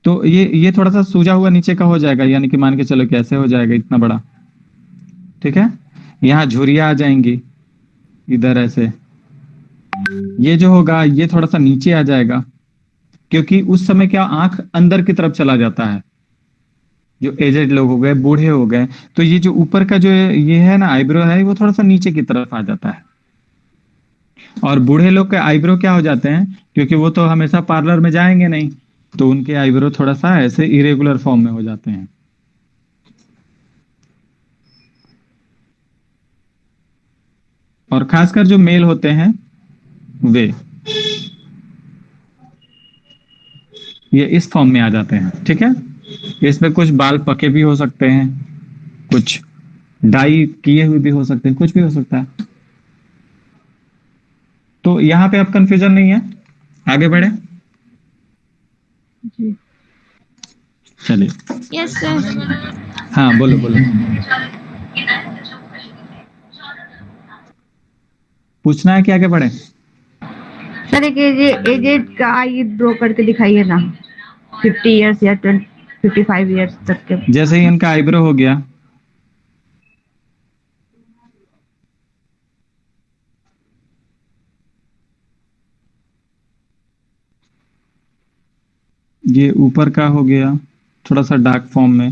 तो ये थोड़ा सा सूजा हुआ नीचे का हो जाएगा, यानी कि मान के चलो कैसे हो जाएगा इतना बड़ा, ठीक है। यहाँ झुर्रियां आ जाएंगी इधर ऐसे। ये जो होगा ये थोड़ा सा नीचे आ जाएगा क्योंकि उस समय क्या आंख अंदर की तरफ चला जाता है, जो एजेड लोग हो गए, बूढ़े हो गए, तो ये जो ऊपर का जो ये है ना आईब्रो है, वो थोड़ा सा नीचे की तरफ आ जाता है। और बूढ़े लोग के आईब्रो क्या हो जाते हैं, क्योंकि वो तो हमेशा पार्लर में जाएंगे नहीं, तो उनके आईब्रो थोड़ा सा ऐसे इरेगुलर फॉर्म में हो जाते हैं। और खासकर जो मेल होते हैं वे ये इस फॉर्म में आ जाते हैं। ठीक है, इसमें कुछ बाल पके भी हो सकते हैं, कुछ डाई किए हुए भी हो सकते हैं, कुछ भी हो सकता है। तो यहाँ पे अब कंफ्यूजन नहीं है, आगे बढ़े। जी। चलिए, यस सर। हाँ बोलो बोलो, पूछना है कि आगे बढ़े। सर एक एजेड का आई ड्रॉ करके दिखाइए ना, 50 इयर्स या 55 इयर्स तक के। जैसे ही इनका आईब्रो हो गया, ये ऊपर का हो गया थोड़ा सा डार्क फॉर्म में,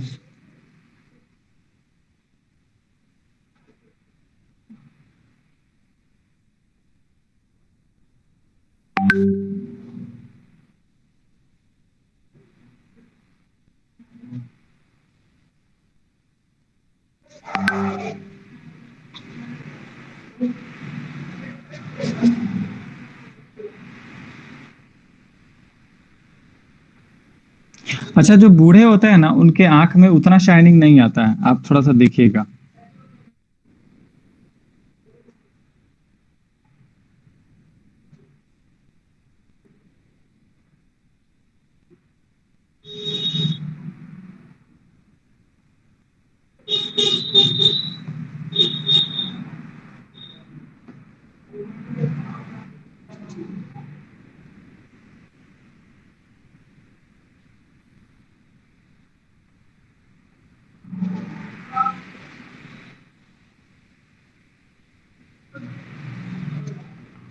अच्छा जो बूढ़े होते हैं ना, उनके आंख में उतना शाइनिंग नहीं आता है, आप थोड़ा सा देखिएगा।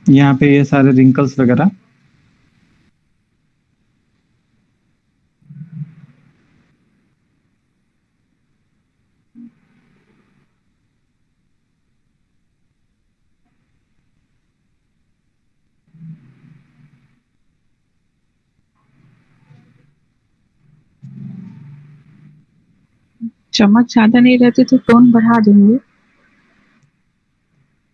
यहाँ पे ये सारे रिंकल्स वगैरह, चमक ज्यादा नहीं रहती तो टोन बढ़ा देंगे।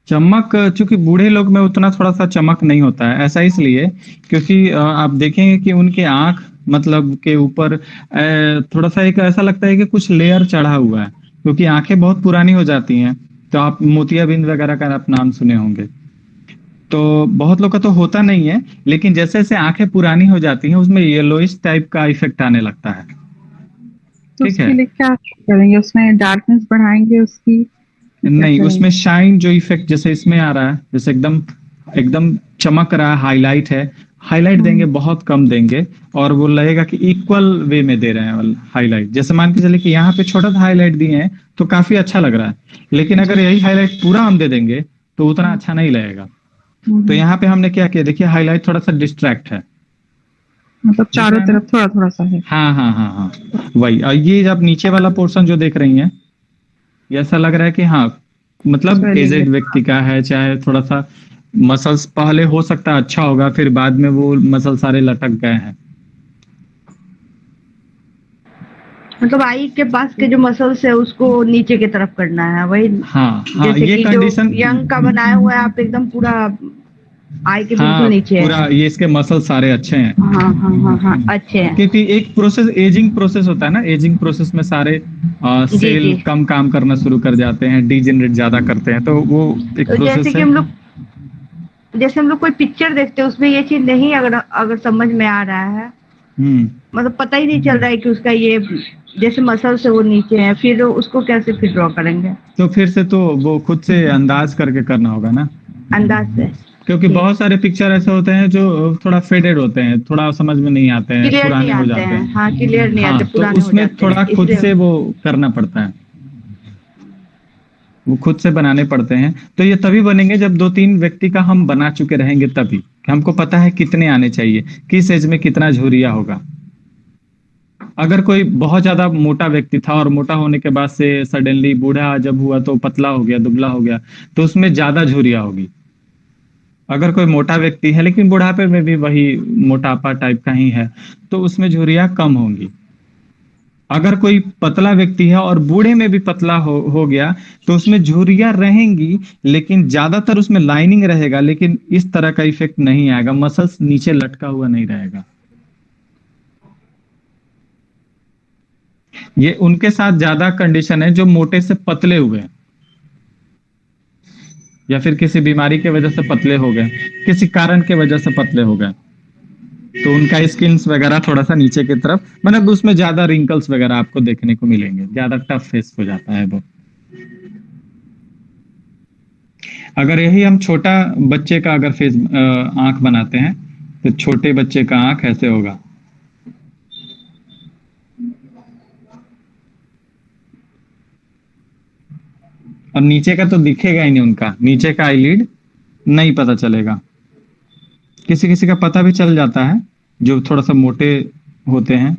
चमक चूंकि बूढ़े लोग में उतना थोड़ा सा चमक नहीं होता है, ऐसा इसलिए क्योंकि आप देखेंगे कि उनके आंख मतलब के ऊपर थोड़ा सा एक ऐसा लगता है कि कुछ लेयर चढ़ा हुआ है, क्योंकि आंखें बहुत पुरानी हो जाती हैं। तो आप मोतियाबिंद वगैरह का आप नाम सुने होंगे, तो बहुत लोग का तो होता नहीं है, लेकिन जैसे जैसे आंखें पुरानी हो जाती हैं उसमें येलोइश टाइप का इफेक्ट आने लगता है। तो ठीक उसके है, लिए क्या करेंगे, उसमें डार्कनेस बढ़ाएंगे उसकी? नहीं उसमें शाइन जो इफेक्ट जैसे इसमें आ रहा है, जैसे एकदम एकदम चमक रहा है, हाईलाइट है, हाईलाइट देंगे बहुत कम देंगे, और वो लगेगा कि इक्वल वे में दे रहे हैं हाईलाइट। जैसे मान के चले कि यहाँ पे छोटा सा हाईलाइट दिए हैं तो काफी अच्छा लग रहा है, लेकिन अगर यही हाईलाइट पूरा हम दे देंगे तो उतना अच्छा नहीं लगेगा। तो यहाँ पे हमने क्या किया, देखिए हाईलाइट थोड़ा सा डिस्ट्रैक्ट है, मतलब चारों तरफ थोड़ा थोड़ा सा है। हाँ हाँ हाँ हाँ वही। और ये जब नीचे वाला पोर्शन जो देख रही हैं, ये ऐसा लग रहा है कि हाँ मतलब एजेड व्यक्ति का है, चाहे थोड़ा सा मसल्स पहले हो सकता है अच्छा होगा, फिर बाद में वो मसल सारे लटक गए हैं। मतलब आई के पास के जो मसल्स है उसको नीचे की तरफ करना है, वही। हाँ हाँ जैसे ये कि कंडीशन, जो यंग का बनाया हुआ है आप एकदम पूरा आई के हाँ बिल्कुल नीचे है। पूरा ये इसके मसल सारे अच्छे हैं। हाँ हाँ हाँ हाँ अच्छे हैं। क्योंकि एक प्रोसेस एजिंग प्रोसेस होता है ना, एजिंग प्रोसेस में सारे सेल जी। कम काम करना शुरू कर जाते हैं, डीजेनरेट ज्यादा करते हैं, तो वो एक तो प्रोसेस जैसे कि है। जैसे हम लोग कोई पिक्चर देखते हैं उसमें ये चीज नहीं अगर समझ में आ रहा है, मतलब पता ही नहीं चल रहा है कि उसका ये जैसे मसल्स है वो नीचे है, फिर उसको कैसे फिर ड्रॉ करेंगे? तो फिर से तो वो खुद से अंदाज करके करना होगा ना, अंदाज से। क्योंकि बहुत सारे पिक्चर ऐसे होते हैं जो थोड़ा फेडेड होते हैं, थोड़ा समझ में नहीं आते हैं, क्लियर पुराने नहीं हो आते जाते हैं। हैं। हाँ क्लियर नहीं हाँ आते, तो पुराने हो उसमें जाते थोड़ा हैं, खुद इसलिए से वो करना पड़ता है, वो खुद से बनाने पड़ते हैं। तो ये तभी बनेंगे जब 2-3 व्यक्ति का हम बना चुके रहेंगे, तभी कि हमको पता है कितने आने चाहिए, किस एज में कितना झुर्रिया होगा। अगर कोई बहुत ज्यादा मोटा व्यक्ति था और मोटा होने के बाद से सडनली बूढ़ा जब हुआ तो पतला हो गया, दुबला हो गया, तो उसमें ज्यादा झुर्रियां होगी। अगर कोई मोटा व्यक्ति है लेकिन बुढ़ापे में भी वही मोटापा टाइप का ही है, तो उसमें झुर्रियां कम होंगी। अगर कोई पतला व्यक्ति है और बूढ़े में भी पतला हो गया, तो उसमें झुर्रियां रहेंगी लेकिन ज्यादातर उसमें लाइनिंग रहेगा, लेकिन इस तरह का इफेक्ट नहीं आएगा, मसल्स नीचे लटका हुआ नहीं रहेगा। ये उनके साथ ज्यादा कंडीशन है जो मोटे से पतले हुए हैं, या फिर किसी बीमारी की वजह से पतले हो गए, किसी कारण के वजह से पतले हो गए, तो उनका स्किन्स वगैरह थोड़ा सा नीचे की तरफ, मतलब उसमें ज्यादा रिंकल्स वगैरह आपको देखने को मिलेंगे, ज्यादा टफ फेस हो जाता है वो। अगर यही हम छोटा बच्चे का अगर फेस आंख बनाते हैं, तो छोटे बच्चे का आंख ऐसे होगा। और नीचे का तो दिखेगा ही नहीं, उनका नीचे का आईलिड नहीं पता चलेगा। किसी किसी का पता भी चल जाता है जो थोड़ा सा मोटे होते हैं।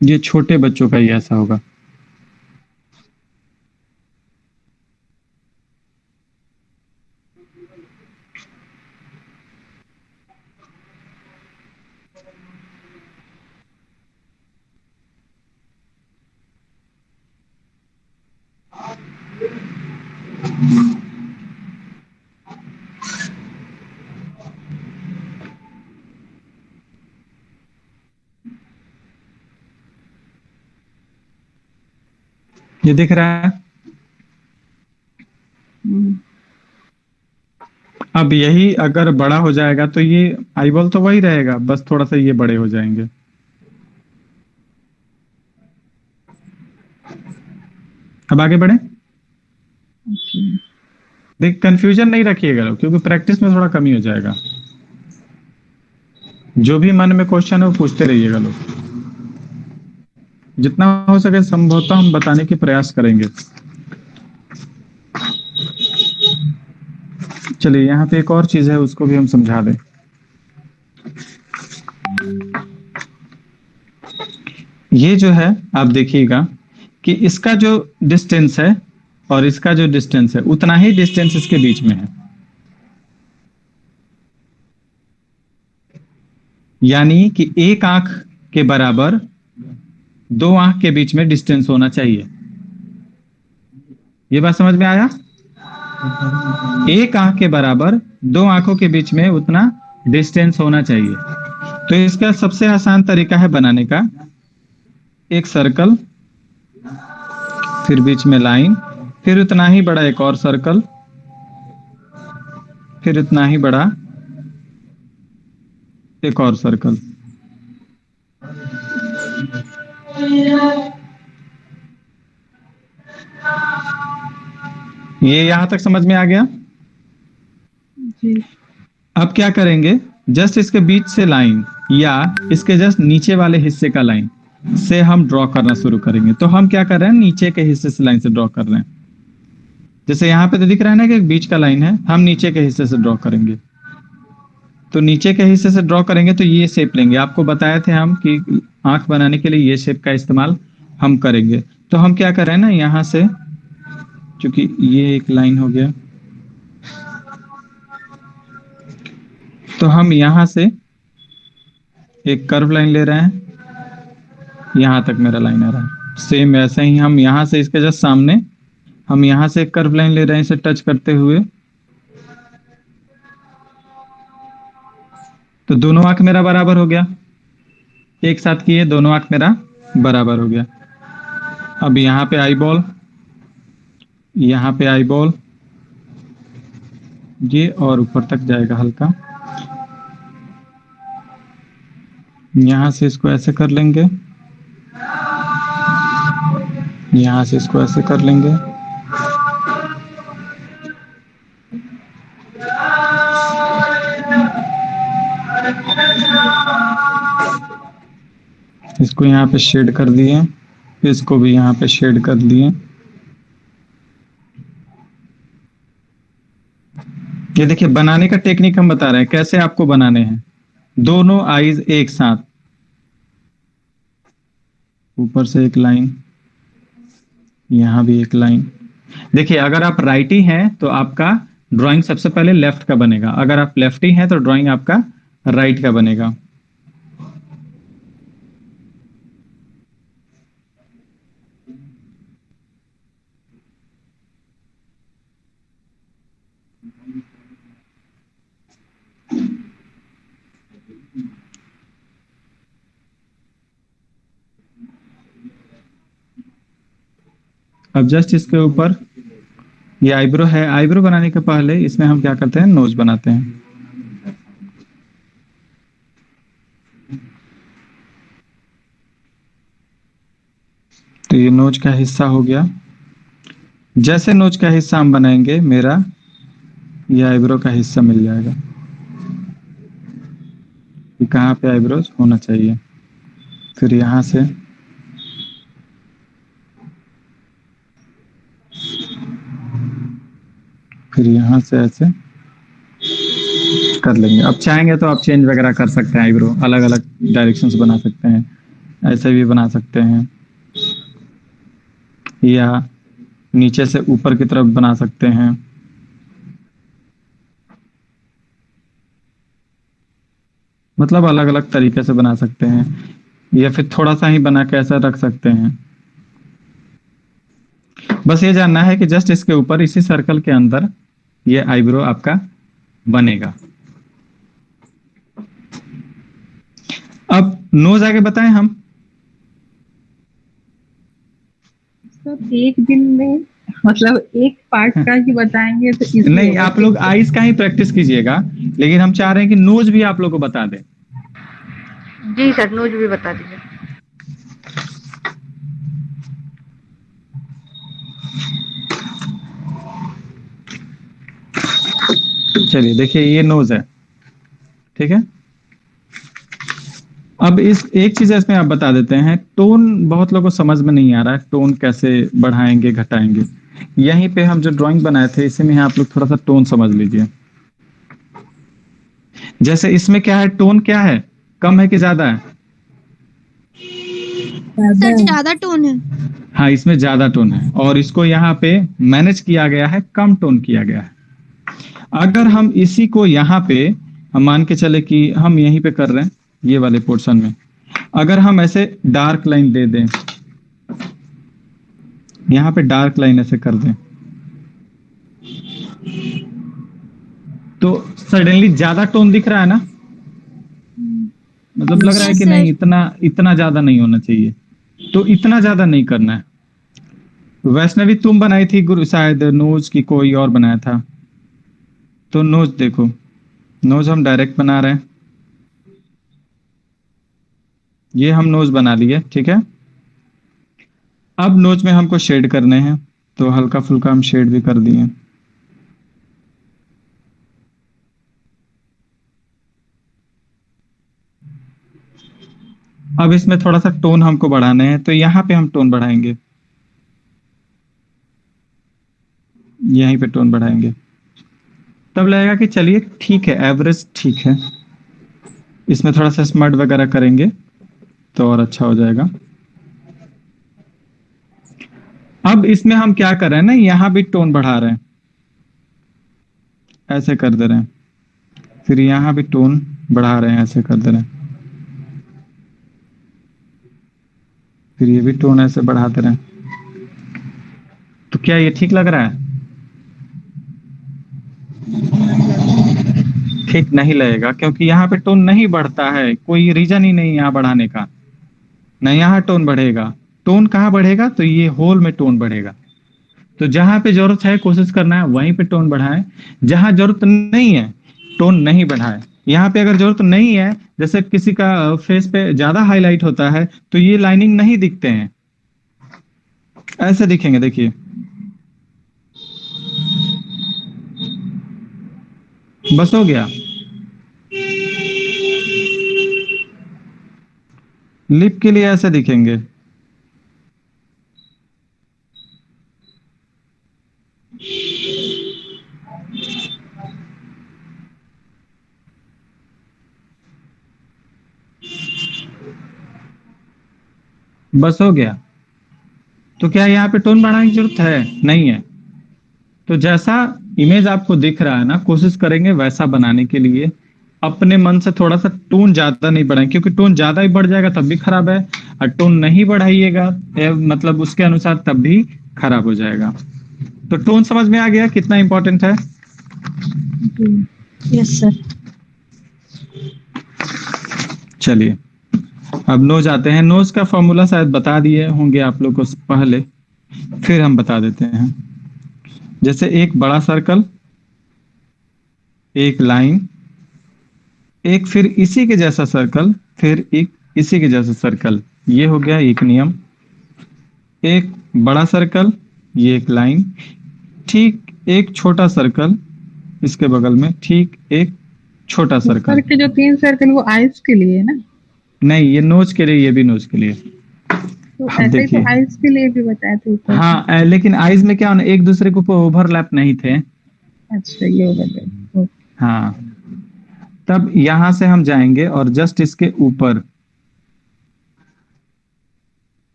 ये छोटे बच्चों का ही ऐसा होगा। ये दिख रहा है। अब यही अगर बड़ा हो जाएगा तो ये आईबॉल तो वही रहेगा, बस थोड़ा सा ये बड़े हो जाएंगे। अब आगे बढ़े। देख, कंफ्यूजन नहीं रखिएगा लोग, क्योंकि प्रैक्टिस में थोड़ा कमी हो जाएगा। जो भी मन में क्वेश्चन है वो पूछते रहिएगा लोग, जितना हो सके संभवतः हम बताने की प्रयास करेंगे। चलिए, यहाँ पे एक और चीज है, उसको भी हम समझा दें। ये जो है आप देखिएगा कि इसका जो डिस्टेंस है और इसका जो डिस्टेंस है, उतना ही डिस्टेंस इसके बीच में है। यानी कि एक आंख के बराबर दो आंख के बीच में डिस्टेंस होना चाहिए। ये बात समझ में आया? एक आंख के बराबर दो आंखों के बीच में उतना डिस्टेंस होना चाहिए। तो इसका सबसे आसान तरीका है बनाने का, एक सर्कल, फिर बीच में लाइन, फिर उतना ही बड़ा एक और सर्कल, फिर उतना ही बड़ा एक और सर्कल। ये यहां तक समझ में आ गया जी। अब क्या करेंगे, जस्ट इसके बीच से लाइन या इसके जस्ट नीचे वाले हिस्से का लाइन से हम ड्रॉ करना शुरू करेंगे। तो हम क्या कर रहे हैं, नीचे के हिस्से से लाइन से ड्रॉ कर रहे हैं। जैसे यहाँ पे तो दिख रहा है ना कि एक बीच का लाइन है, हम नीचे के हिस्से से ड्रॉ करेंगे। तो नीचे के हिस्से से ड्रॉ करेंगे तो ये शेप लेंगे। आपको बताए थे हम कि आंख बनाने के लिए ये शेप का इस्तेमाल हम करेंगे। तो हम क्या कर रहे हैं ना, यहाँ से, क्योंकि ये एक लाइन हो गया, तो हम यहाँ से एक कर्व लाइन ले रहे हैं, यहाँ तक मेरा लाइन आ रहा है। सेम ऐसे ही हम यहाँ से इसके जस्ट सामने हम यहाँ से एक कर्व लाइन ले रहे हैं, इसे टच करते हुए। तो दोनों आंख मेरा बराबर हो गया, एक साथ किए, दोनों आंख मेरा बराबर हो गया। अब यहाँ पे आई बॉल, यहाँ पे आई बॉल, ये और ऊपर तक जाएगा हल्का। यहां से इसको ऐसे कर लेंगे, यहाँ से इसको ऐसे कर लेंगे। इसको यहाँ पे शेड कर दिए, इसको भी यहाँ पे शेड कर दिए। ये देखिए बनाने का टेक्निक हम बता रहे हैं कैसे आपको बनाने हैं। दोनों आईज एक साथ, ऊपर से एक लाइन, यहाँ भी एक लाइन। देखिए अगर आप राइटी हैं तो आपका ड्राइंग सबसे पहले लेफ्ट का बनेगा, अगर आप लेफ्टी हैं तो ड्राइंग आपका राइट का बनेगा। अब जस्ट इसके ऊपर ये आईब्रो है, आईब्रो बनाने के पहले इसमें हम क्या करते हैं, नोज बनाते हैं। तो ये नोज का हिस्सा हो गया। जैसे नोज का हिस्सा हम बनाएंगे मेरा ये आईब्रो का हिस्सा मिल जाएगा कि कहाँ पे आईब्रोज होना चाहिए। फिर यहाँ से फिर यहाँ से ऐसे कर लेंगे। अब चाहेंगे तो आप चेंज वगैरह कर सकते हैं, आईब्रो अलग अलग डायरेक्शंस बना सकते हैं, ऐसे भी बना सकते हैं, या नीचे से ऊपर की तरफ बना सकते हैं। मतलब अलग अलग तरीके से बना सकते हैं, या फिर थोड़ा सा ही बना के ऐसा रख सकते हैं। बस ये जानना है कि जस्ट इसके ऊपर इसी सर्कल के अंदर ये आईब्रो आपका बनेगा। अब नोज आगे बताएं हम। सर एक दिन में मतलब एक पार्ट का ही बताएंगे तो इसलिए नहीं, आप लोग आईज का ही प्रैक्टिस कीजिएगा, लेकिन हम चाह रहे हैं कि नोज भी आप लोग को बता दें। जी सर, नोज भी बता दीजिए। चलिए देखिए ये नोज है, ठीक है। अब इस एक चीज इसमें आप बता देते हैं, टोन बहुत लोगों को समझ में नहीं आ रहा है, टोन कैसे बढ़ाएंगे घटाएंगे। यहीं पे हम जो ड्राइंग बनाए थे इसी में आप लोग थोड़ा सा टोन समझ लीजिए। जैसे इसमें क्या है, टोन क्या है, कम है कि ज्यादा है? सर ज्यादा टोन है। हाँ इसमें ज्यादा टोन है, और इसको यहाँ पे मैनेज किया गया है, कम टोन किया गया है। अगर हम इसी को यहाँ पे हम मान के चले कि हम यहीं पे कर रहे हैं ये वाले पोर्शन में, अगर हम ऐसे डार्क लाइन दे दें, यहाँ पे डार्क लाइन ऐसे कर दें, तो सडनली ज्यादा टोन दिख रहा है ना, मतलब लग रहा है कि नहीं इतना ज्यादा नहीं होना चाहिए, तो इतना ज्यादा नहीं करना है। वैष्णवी तुम बनाई थी गुरु शायद नोज की, कोई और बनाया था, तो नोज देखो, नोज हम डायरेक्ट बना रहे हैं, ये हम नोज बना लिए, ठीक है। अब नोज में हमको शेड करने हैं, तो हल्का फुल्का हम शेड भी कर दिए। अब इसमें थोड़ा सा टोन हमको बढ़ाने हैं, तो यहाँ पे हम टोन बढ़ाएंगे, यहीं पे टोन बढ़ाएंगे, तब लगेगा कि चलिए ठीक है, एवरेज ठीक है। इसमें थोड़ा सा स्मर्ट वगैरह करेंगे तो और अच्छा हो जाएगा। अब इसमें हम क्या कर रहे हैं ना, यहां भी टोन बढ़ा रहे हैं, ऐसे कर दे रहे हैं, फिर यहां भी टोन बढ़ा रहे हैं, ऐसे कर दे रहे हैं, फिर ये भी टोन ऐसे बढ़ा दे रहे हैं। तो क्या ये ठीक लग रहा है? ठीक नहीं लगेगा, क्योंकि यहाँ पे टोन नहीं बढ़ता है, कोई रीजन ही नहीं यहाँ बढ़ाने का, ना यहाँ टोन बढ़ेगा। टोन कहाँ बढ़ेगा, तो ये होल में टोन बढ़ेगा। तो जहां पे जरूरत है कोशिश करना है वहीं पे टोन बढ़ाएं, जहां जरूरत नहीं है टोन नहीं बढ़ाएं। यहाँ पे अगर जरूरत नहीं है, जैसे किसी का फेस पे ज्यादा हाईलाइट होता है तो ये लाइनिंग नहीं दिखते हैं, ऐसे दिखेंगे, देखिए बस हो गया। लिप के लिए ऐसे दिखेंगे। बस हो गया। तो क्या यहाँ पे टोन बढ़ाने की जरूरत है? नहीं है। तो जैसा इमेज आपको दिख रहा है ना, कोशिश करेंगे वैसा बनाने के लिए। अपने मन से थोड़ा सा टोन ज्यादा नहीं बढ़ाएं, क्योंकि टोन ज्यादा ही बढ़ जाएगा तब भी खराब है, और टोन नहीं बढ़ाइएगा मतलब उसके अनुसार तब भी खराब हो जाएगा। तो टोन समझ में आ गया कितना इंपॉर्टेंट है? Yes sir. चलिए अब नोज आते हैं। नोज का फॉर्मूला शायद बता दिए होंगे आप लोग को पहले, फिर हम बता देते हैं। जैसे एक बड़ा सर्कल, एक लाइन, एक फिर इसी के जैसा सर्कल, फिर एक इसी के जैसा सर्कल, ये हो गया एक नियम। एक बड़ा सर्कल, ये एक लाइन, ठीक एक छोटा सर्कल इसके बगल में, ठीक एक छोटा सर्कल। सर के जो 3 सर्कल वो आइस के लिए है ना? नहीं, ये नोज के लिए, ये भी नोज के लिए। तो अब ऐसे ही देखिए, तो आइस के लिए भी बताए थे ऊपर। हाँ लेकिन आइज में क्या होना, एक दूसरे के ऊपर ओवरलैप नहीं थे। अच्छा, ये ओवरलैप। हाँ, तब यहां से हम जाएंगे और जस्ट इसके ऊपर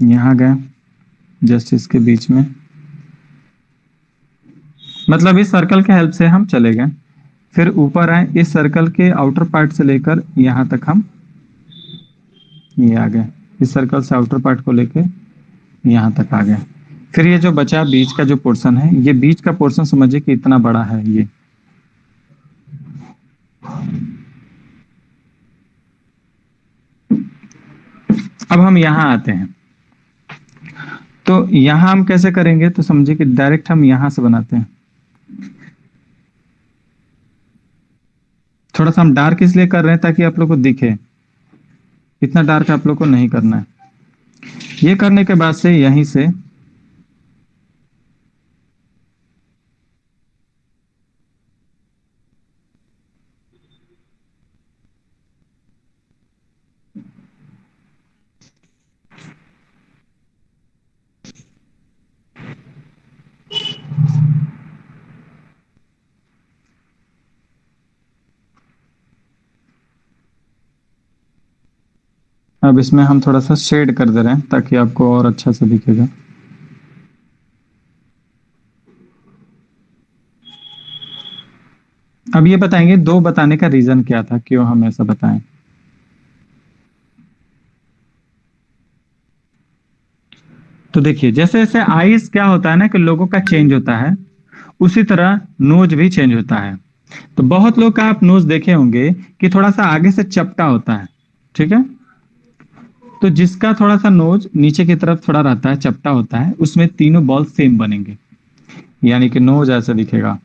यहां गए, जस्ट इसके बीच में, मतलब इस सर्कल के हेल्प से हम चले गए। फिर ऊपर आए, इस सर्कल के आउटर पार्ट से लेकर यहां तक हम ये आ गए, इस सर्कल से आउटर पार्ट को लेकर यहां तक आ गए। फिर ये जो बचा बीच का जो पोर्शन है, ये बीच का पोर्शन समझिए कि इतना बड़ा है ये। अब हम यहां आते हैं, तो यहां हम कैसे करेंगे, तो समझिए कि डायरेक्ट हम यहां से बनाते हैं। थोड़ा सा हम डार्क इसलिए कर रहे हैं ताकि आप लोग को दिखे, इतना डार्क आप लोग को नहीं करना है। ये करने के बाद से यहीं से अब इसमें हम थोड़ा सा शेड कर दे रहे हैं ताकि आपको और अच्छा से दिखेगा। अब ये बताएंगे दो बताने का रीजन क्या था, क्यों हम ऐसा बताएं। तो देखिए, जैसे जैसे आईज क्या होता है ना कि लोगों का चेंज होता है, उसी तरह नोज भी चेंज होता है। तो बहुत लोग का आप नोज देखे होंगे कि थोड़ा सा आगे से चपटा होता है, ठीक है। तो जिसका थोड़ा सा नोज नीचे की तरफ थोड़ा रहता है, चपटा होता है, उसमें तीनों बॉल सेम बनेंगे, यानी कि नोज ऐसा दिखेगा,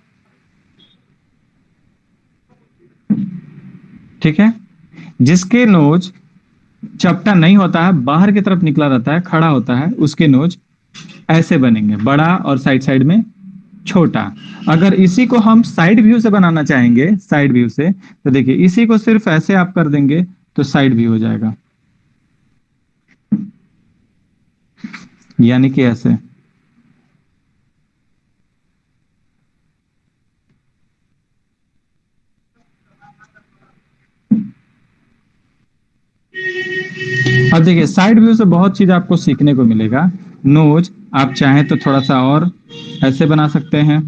ठीक है। जिसके नोज चपटा नहीं होता है, बाहर की तरफ निकला रहता है, खड़ा होता है, उसके नोज ऐसे बनेंगे, बड़ा और साइड साइड में छोटा। अगर इसी को हम साइड व्यू से बनाना चाहेंगे, साइड व्यू से, तो देखिए इसी को सिर्फ ऐसे आप कर देंगे तो साइड व्यू हो जाएगा, यानी कि ऐसे। अब देखिए, साइड व्यू से बहुत चीज आपको सीखने को मिलेगा। नोज आप चाहें तो थोड़ा सा और ऐसे बना सकते हैं,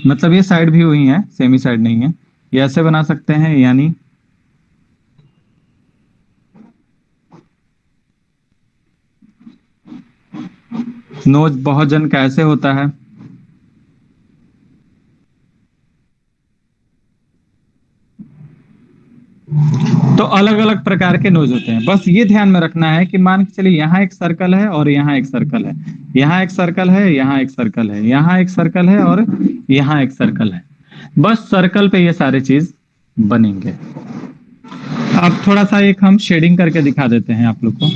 मतलब ये साइड व्यू ही है, सेमी साइड नहीं है। ये ऐसे बना सकते हैं, यानी नोज बहुत जन का ऐसे होता है। तो अलग अलग प्रकार के नोज होते हैं। बस ये ध्यान में रखना है कि मान के चलिए यहाँ एक सर्कल है और यहाँ एक सर्कल है, यहाँ एक सर्कल है, यहाँ एक सर्कल है, यहाँ एक सर्कल है और यहाँ एक सर्कल है। बस सर्कल पे ये सारे चीज बनेंगे। अब थोड़ा सा एक हम शेडिंग करके दिखा देते हैं आप लोग को।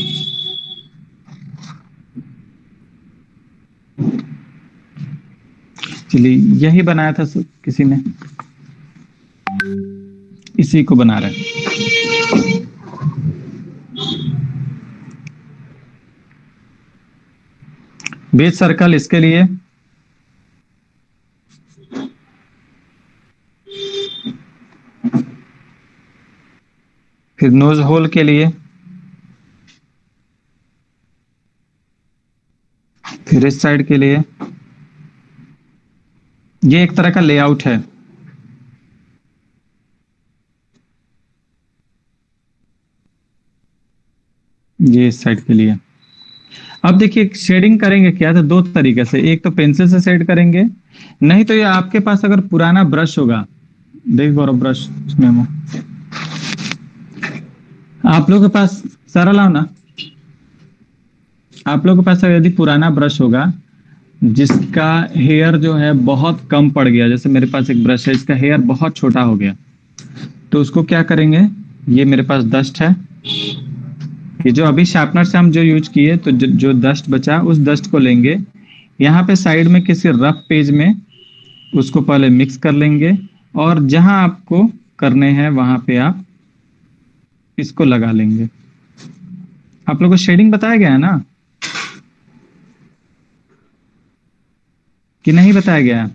चलिए, यही बनाया था किसी ने, इसी को बना रहे हैं। बेस सर्कल इसके लिए, फिर नोज होल के लिए, फिर इस साइड के लिए। ये एक तरह का लेआउट है। ये इस साइड के लिए। अब देखिए शेडिंग करेंगे क्या, तो दो तरीके से, एक तो पेंसिल से शेड करेंगे, नहीं तो ये आपके पास अगर पुराना ब्रश होगा, देख गौरव ब्रश उसमें वो आप लोग के पास, सारा लाओ ना, आप लोग के पास यदि पुराना ब्रश होगा जिसका हेयर जो है बहुत कम पड़ गया, जैसे मेरे पास एक ब्रश है इसका हेयर बहुत छोटा हो गया, तो उसको क्या करेंगे, ये मेरे पास डस्ट है, ये जो अभी शार्पनर से हम जो यूज किए, तो जो डस्ट बचा उस डस्ट को लेंगे, यहाँ पे साइड में किसी रफ पेज में उसको पहले मिक्स कर लेंगे, और जहां आपको करने हैं वहां पे आप इसको लगा लेंगे। आप लोगों को शेडिंग बताया गया है ना, कि नहीं बताया गया?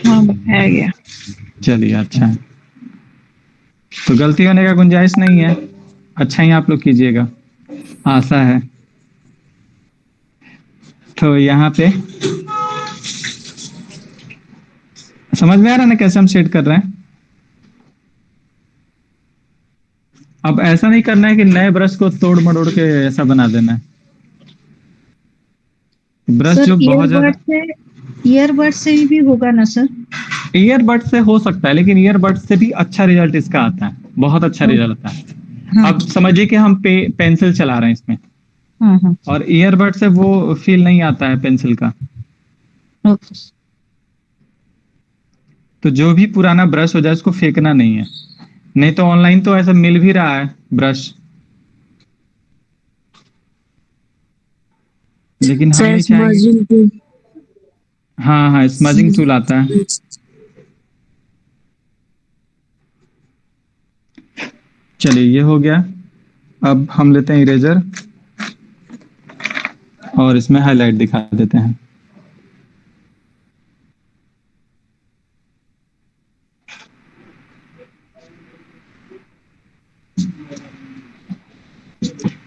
हाँ बताया गया। चलिए अच्छा है, तो गलती होने का गुंजाइश नहीं है, अच्छा ही आप लोग कीजिएगा, आशा है। तो यहाँ पे समझ में आ रहा है ना कैसे हम शेड कर रहे हैं। अब ऐसा नहीं करना है कि नए ब्रश को तोड़ मरोड़ के ऐसा बना देना है। ब्रश जो बहुत ज्यादा, ईयरबड से भी होगा ना सर? ईयरबड से हो सकता है, लेकिन ईयरबड से भी अच्छा रिजल्ट इसका आता है, बहुत अच्छा रिजल्ट आता है। हाँ। अब समझिए कि हम पेंसिल चला रहे हैं इसमें, हाँ। और ईयरबड से वो फील नहीं आता है पेंसिल का। ओके। तो जो भी पुराना ब्रश हो जाए उसको फेंकना नहीं है, नहीं तो ऑनलाइन तो ऐसा मिल भी रहा है ब्रश, लेकिन हम नहीं चाहेंगे। हाँ, स्मजिंग टूल आता है। चलिए ये हो गया। अब हम लेते हैं इरेजर और इसमें हाईलाइट दिखा देते हैं।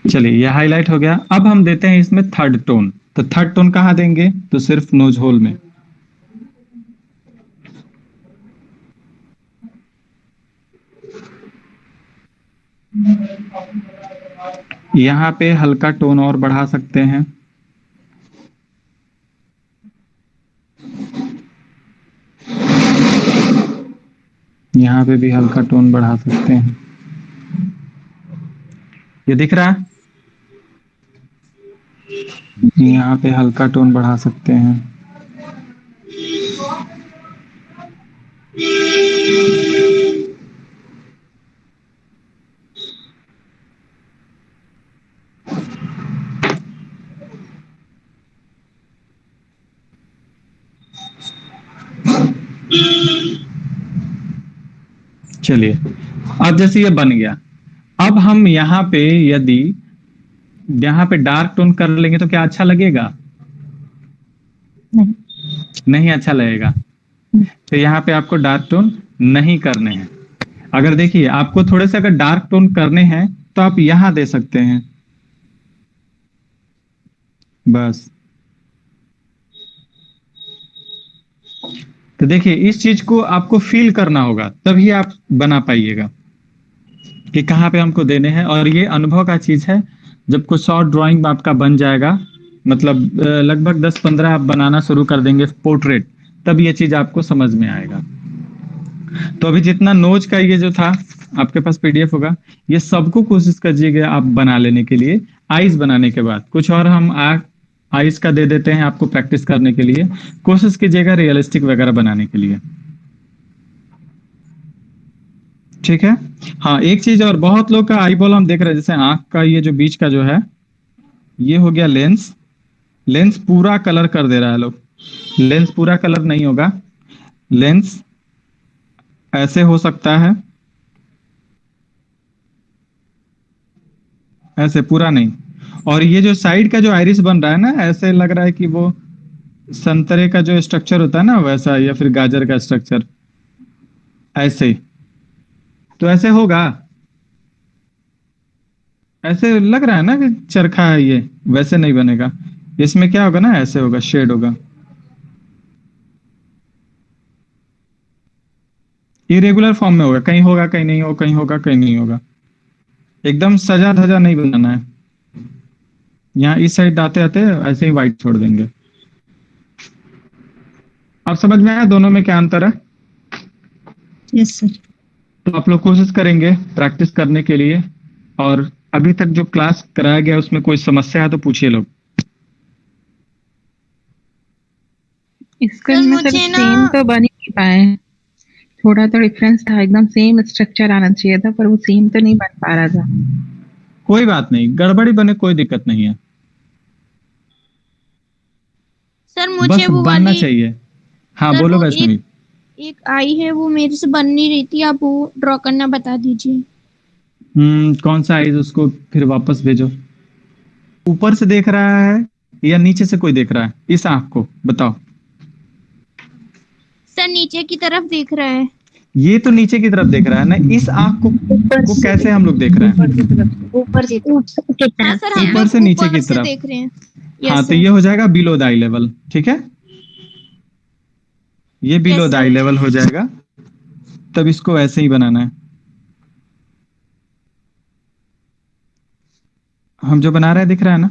चलिए ये हाईलाइट हो गया। अब हम देते हैं इसमें थर्ड टोन। तो थर्ड टोन कहाँ देंगे, तो सिर्फ नोज होल में। यहाँ पे हल्का टोन और बढ़ा सकते हैं, यहाँ पे भी हल्का टोन बढ़ा सकते हैं। ये दिख रहा है, यहाँ पे हल्का टोन बढ़ा सकते हैं। चलिए अब जैसे ये बन गया, अब हम यहाँ पे यदि यहाँ पे डार्क टोन कर लेंगे तो क्या अच्छा लगेगा? नहीं अच्छा लगेगा। तो यहाँ पे आपको डार्क टोन नहीं करने हैं। अगर देखिए आपको थोड़े से अगर डार्क टोन करने हैं तो आप यहां दे सकते हैं, बस। तो देखिए इस चीज को आपको फील करना होगा, तभी आप बना पाइएगा कि कहाँ पे हमको देने हैं। और ये अनुभव का चीज है, जब कुछ शॉर्ट ड्राइंग आपका बन जाएगा, मतलब लगभग 10-15 आप बनाना शुरू कर देंगे पोर्ट्रेट, तब ये चीज आपको समझ में आएगा। तो अभी जितना नोज का ये जो था आपके पास पीडीएफ होगा, ये सबको कोशिश कीजिएगा आप बना लेने के लिए। आईज बनाने के बाद कुछ और हम आईज का दे देते हैं आपको प्रैक्टिस करने के लिए। कोशिश कीजिएगा रियलिस्टिक वगैरह बनाने के लिए, ठीक है। हाँ, एक चीज और, बहुत लोग का आई बॉल हम देख रहे हैं, जैसे आंख का ये जो बीच का जो है, ये हो गया लेंस। लेंस पूरा कलर कर दे रहा है लोग। लेंस पूरा कलर नहीं होगा। लेंस ऐसे हो सकता है, ऐसे पूरा नहीं। और ये जो साइड का जो आइरिस बन रहा है ना, ऐसे लग रहा है कि वो संतरे का जो स्ट्रक्चर होता है ना वैसा, या फिर गाजर का स्ट्रक्चर ऐसे। तो ऐसे होगा, ऐसे लग रहा है ना कि चरखा है ये, वैसे नहीं बनेगा। इसमें क्या होगा ना, ऐसे होगा, शेड होगा। इरेगुलर फॉर्म में होगा कहीं नहीं होगा, कहीं होगा कहीं नहीं होगा। एकदम सजा धजा नहीं बनाना है। यहाँ इस साइड आते आते ऐसे ही व्हाइट छोड़ देंगे। अब समझ में आया दोनों में क्या अंतर है? Yes sir. तो आप लोग कोशिश करेंगे प्रैक्टिस करने के लिए। और अभी तक जो क्लास कराया गया उसमें कोई समस्या है तो पूछिए लोग। स्कूल में सर मुझे ना सेम तो बन ही नहीं पाए हैं। थोड़ा तो डिफरेंस था, एकदम सेम स्ट्रक्चर आना चाहिए था, पर वो सेम तो नहीं बन पा रहा था। कोई बात नहीं, गड़बड़ी बने कोई दिक्कत नहीं है, सर बस मुझे वो बनना वाली चाहिए। हाँ सर बोलो वो वैष्णवी। एक आई है, वो मेरे से बन नहीं रही थी, आप वो ड्रॉ करना बता दीजिए। कौन सा आइज, उसको फिर वापस भेजो। ऊपर से देख रहा है या नीचे से कोई देख रहा है इस आंख को, बताओ। सर नीचे की तरफ देख रहा है। ये तो नीचे की तरफ देख रहा है ना, इस आंख को कैसे हम लोग देख रहे हैं? ऊपर की तरफ। हाँ सर, हम ऊपर लोग से नीचे ऊपर की से तरफ। देख रहे हैं। हाँ, यस तो सर। ये हो जाएगा बिलो द आई लेवल, ठीक है। ये below yes the I sir. Level हो जाएगा। तब इसको ऐसे ही बनाना है। हम जो बना रहे हैं दिख रहा है ना?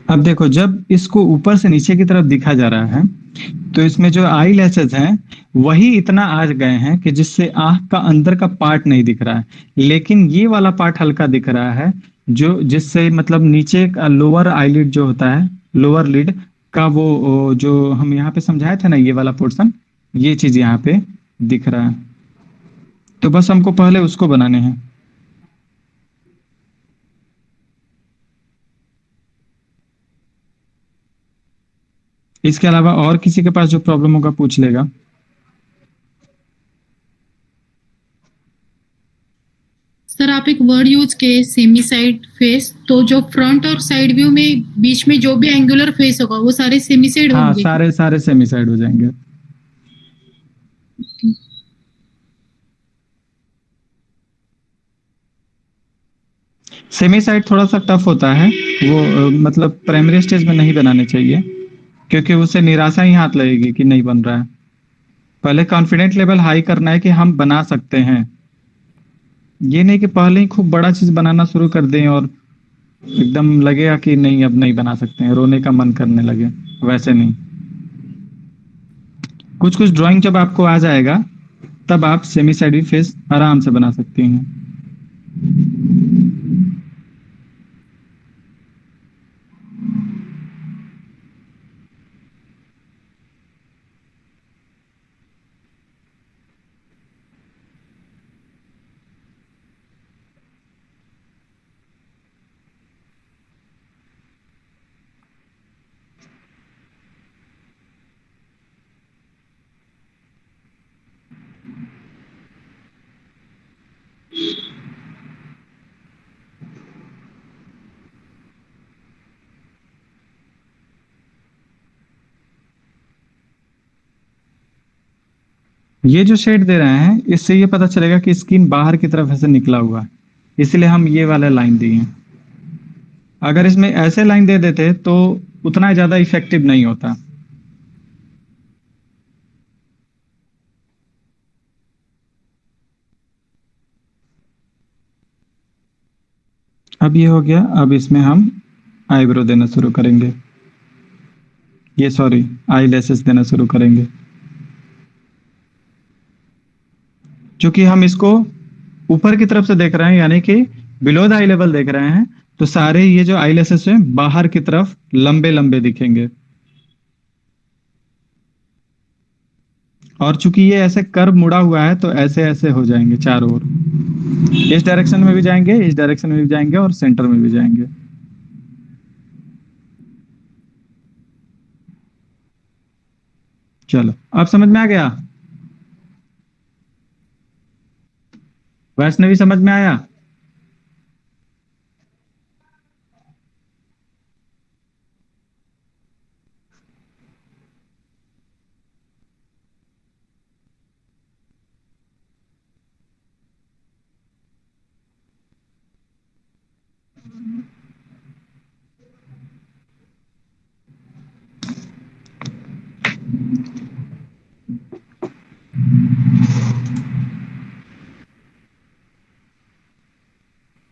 अब देखो, जब इसको ऊपर से नीचे की तरफ दिखा जा रहा है, तो इसमें जो आई लैशेज हैं वही इतना आ गए हैं कि जिससे आंख का अंदर का पार्ट नहीं दिख रहा है, लेकिन ये वाला पार्ट हल्का दिख रहा है, जो जिससे मतलब नीचे का लोअर आईलिड जो होता है, लोअर लिड का वो जो हम यहाँ पे समझाए थे ना, ये वाला पोर्शन, ये चीज यहाँ पे दिख रहा है। तो बस हमको पहले उसको बनाने हैं। इसके अलावा और किसी के पास जो प्रॉब्लम होगा पूछ लेगा। सर आप एक वर्ड यूज किए सेमी साइड फेस, तो जो फ्रंट और साइड व्यू में बीच में जो भी एंगुलर फेस होगा वो सारे सेमी साइड हाँ, होंगे? सारे सारे सेमी साइड हो जाएंगे। सेमी साइड थोड़ा सा टफ होता है, वो मतलब प्राइमरी स्टेज में नहीं बनाने चाहिए, क्योंकि उससे निराशा ही हाथ लगेगी कि नहीं बन रहा है। पहले कॉन्फिडेंट लेवल हाई करना है कि हम बना सकते हैं। ये नहीं कि पहले ही खूब बड़ा चीज बनाना शुरू कर दें और एकदम लगेगा कि नहीं अब नहीं बना सकते हैं, रोने का मन करने लगे, वैसे नहीं। कुछ कुछ ड्राइंग जब आपको आ जाएगा तब आप सेमी साइड फेस आराम से बना सकती हैं। ये जो शेड दे रहे हैं इससे ये पता चलेगा कि स्किन बाहर की तरफ ऐसे निकला हुआ है, इसलिए हम ये वाला लाइन दिए हैं। अगर इसमें ऐसे लाइन दे देते तो उतना ज्यादा इफेक्टिव नहीं होता। अब ये हो गया। अब इसमें हम आईब्रो देना शुरू करेंगे, ये सॉरी आई लैसेस देना शुरू करेंगे। चूंकि हम इसको ऊपर की तरफ से देख रहे हैं यानी कि बिलो द आई लेवल देख रहे हैं, तो सारे ये जो आई लैसेस हैं बाहर की तरफ लंबे लंबे दिखेंगे। और चूंकि ये ऐसे कर्व मुड़ा हुआ है तो ऐसे ऐसे हो जाएंगे चारों ओर, इस डायरेक्शन में भी जाएंगे, इस डायरेक्शन में भी जाएंगे और सेंटर में भी जाएंगे। चलो अब समझ में आ गया? वैष्णवी समझ में आया?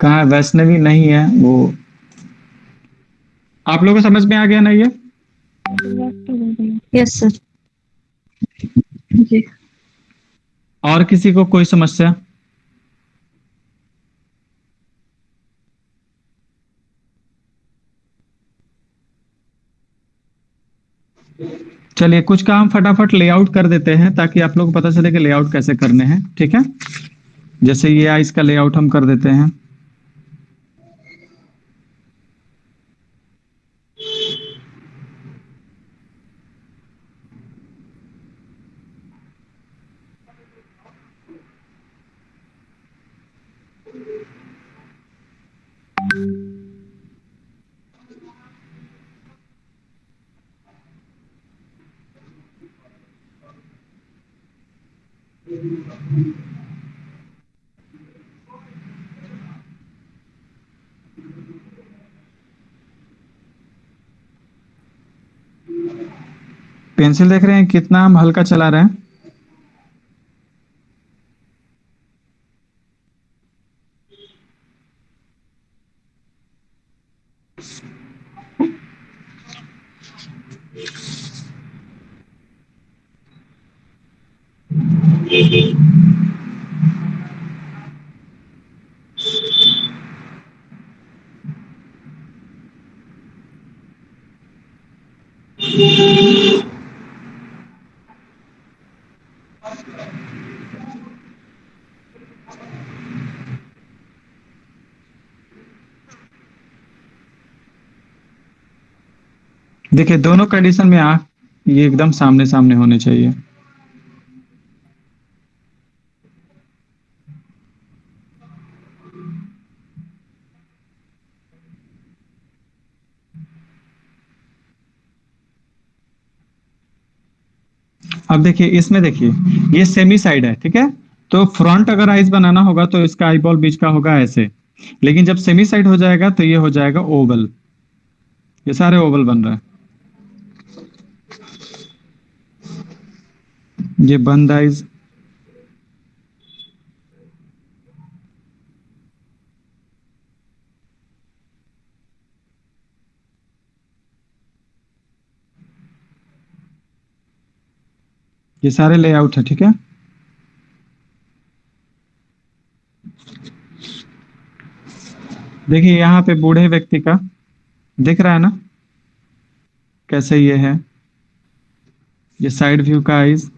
कहाँ है? वैष्णवी नहीं है वो। आप लोगों को समझ में आ गया ना ये? Yes sir. जी। और किसी को कोई समस्या? चलिए कुछ काम फटाफट लेआउट कर देते हैं ताकि आप लोगों को पता चले कि लेआउट कैसे करने हैं। ठीक है, जैसे ये आइस का लेआउट हम कर देते हैं। पेंसिल देख रहे हैं कितना हम हल्का चला रहे हैं? देखिए दोनों कंडीशन में आंख ये एकदम सामने सामने होने चाहिए। अब देखिए इसमें देखिए ये सेमी साइड है, ठीक है। तो फ्रंट अगर आइज बनाना होगा तो इसका आई बॉल बीच का होगा ऐसे, लेकिन जब सेमी साइड हो जाएगा तो ये हो जाएगा ओवल। ये सारे ओवल बन रहा है। ये बंद आइज, ये सारे लेआउट है, ठीक है। देखिए यहाँ पे बूढ़े व्यक्ति का दिख रहा है ना कैसे ये है, ये साइड व्यू का आइज।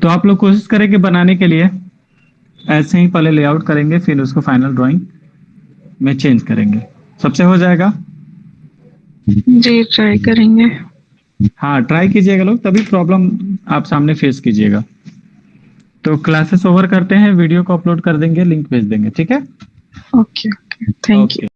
तो आप लोग कोशिश करें कि बनाने के लिए ऐसे ही पहले लेआउट करेंगे, फिर उसको फाइनल ड्राइंग में चेंज करेंगे। सबसे हो जाएगा? जी ट्राई करेंगे। हाँ ट्राई कीजिएगा लोग, तभी प्रॉब्लम आप सामने फेस कीजिएगा। तो क्लासेस ओवर करते हैं, वीडियो को अपलोड कर देंगे, लिंक भेज देंगे, ठीक है? Okay okay, thank you.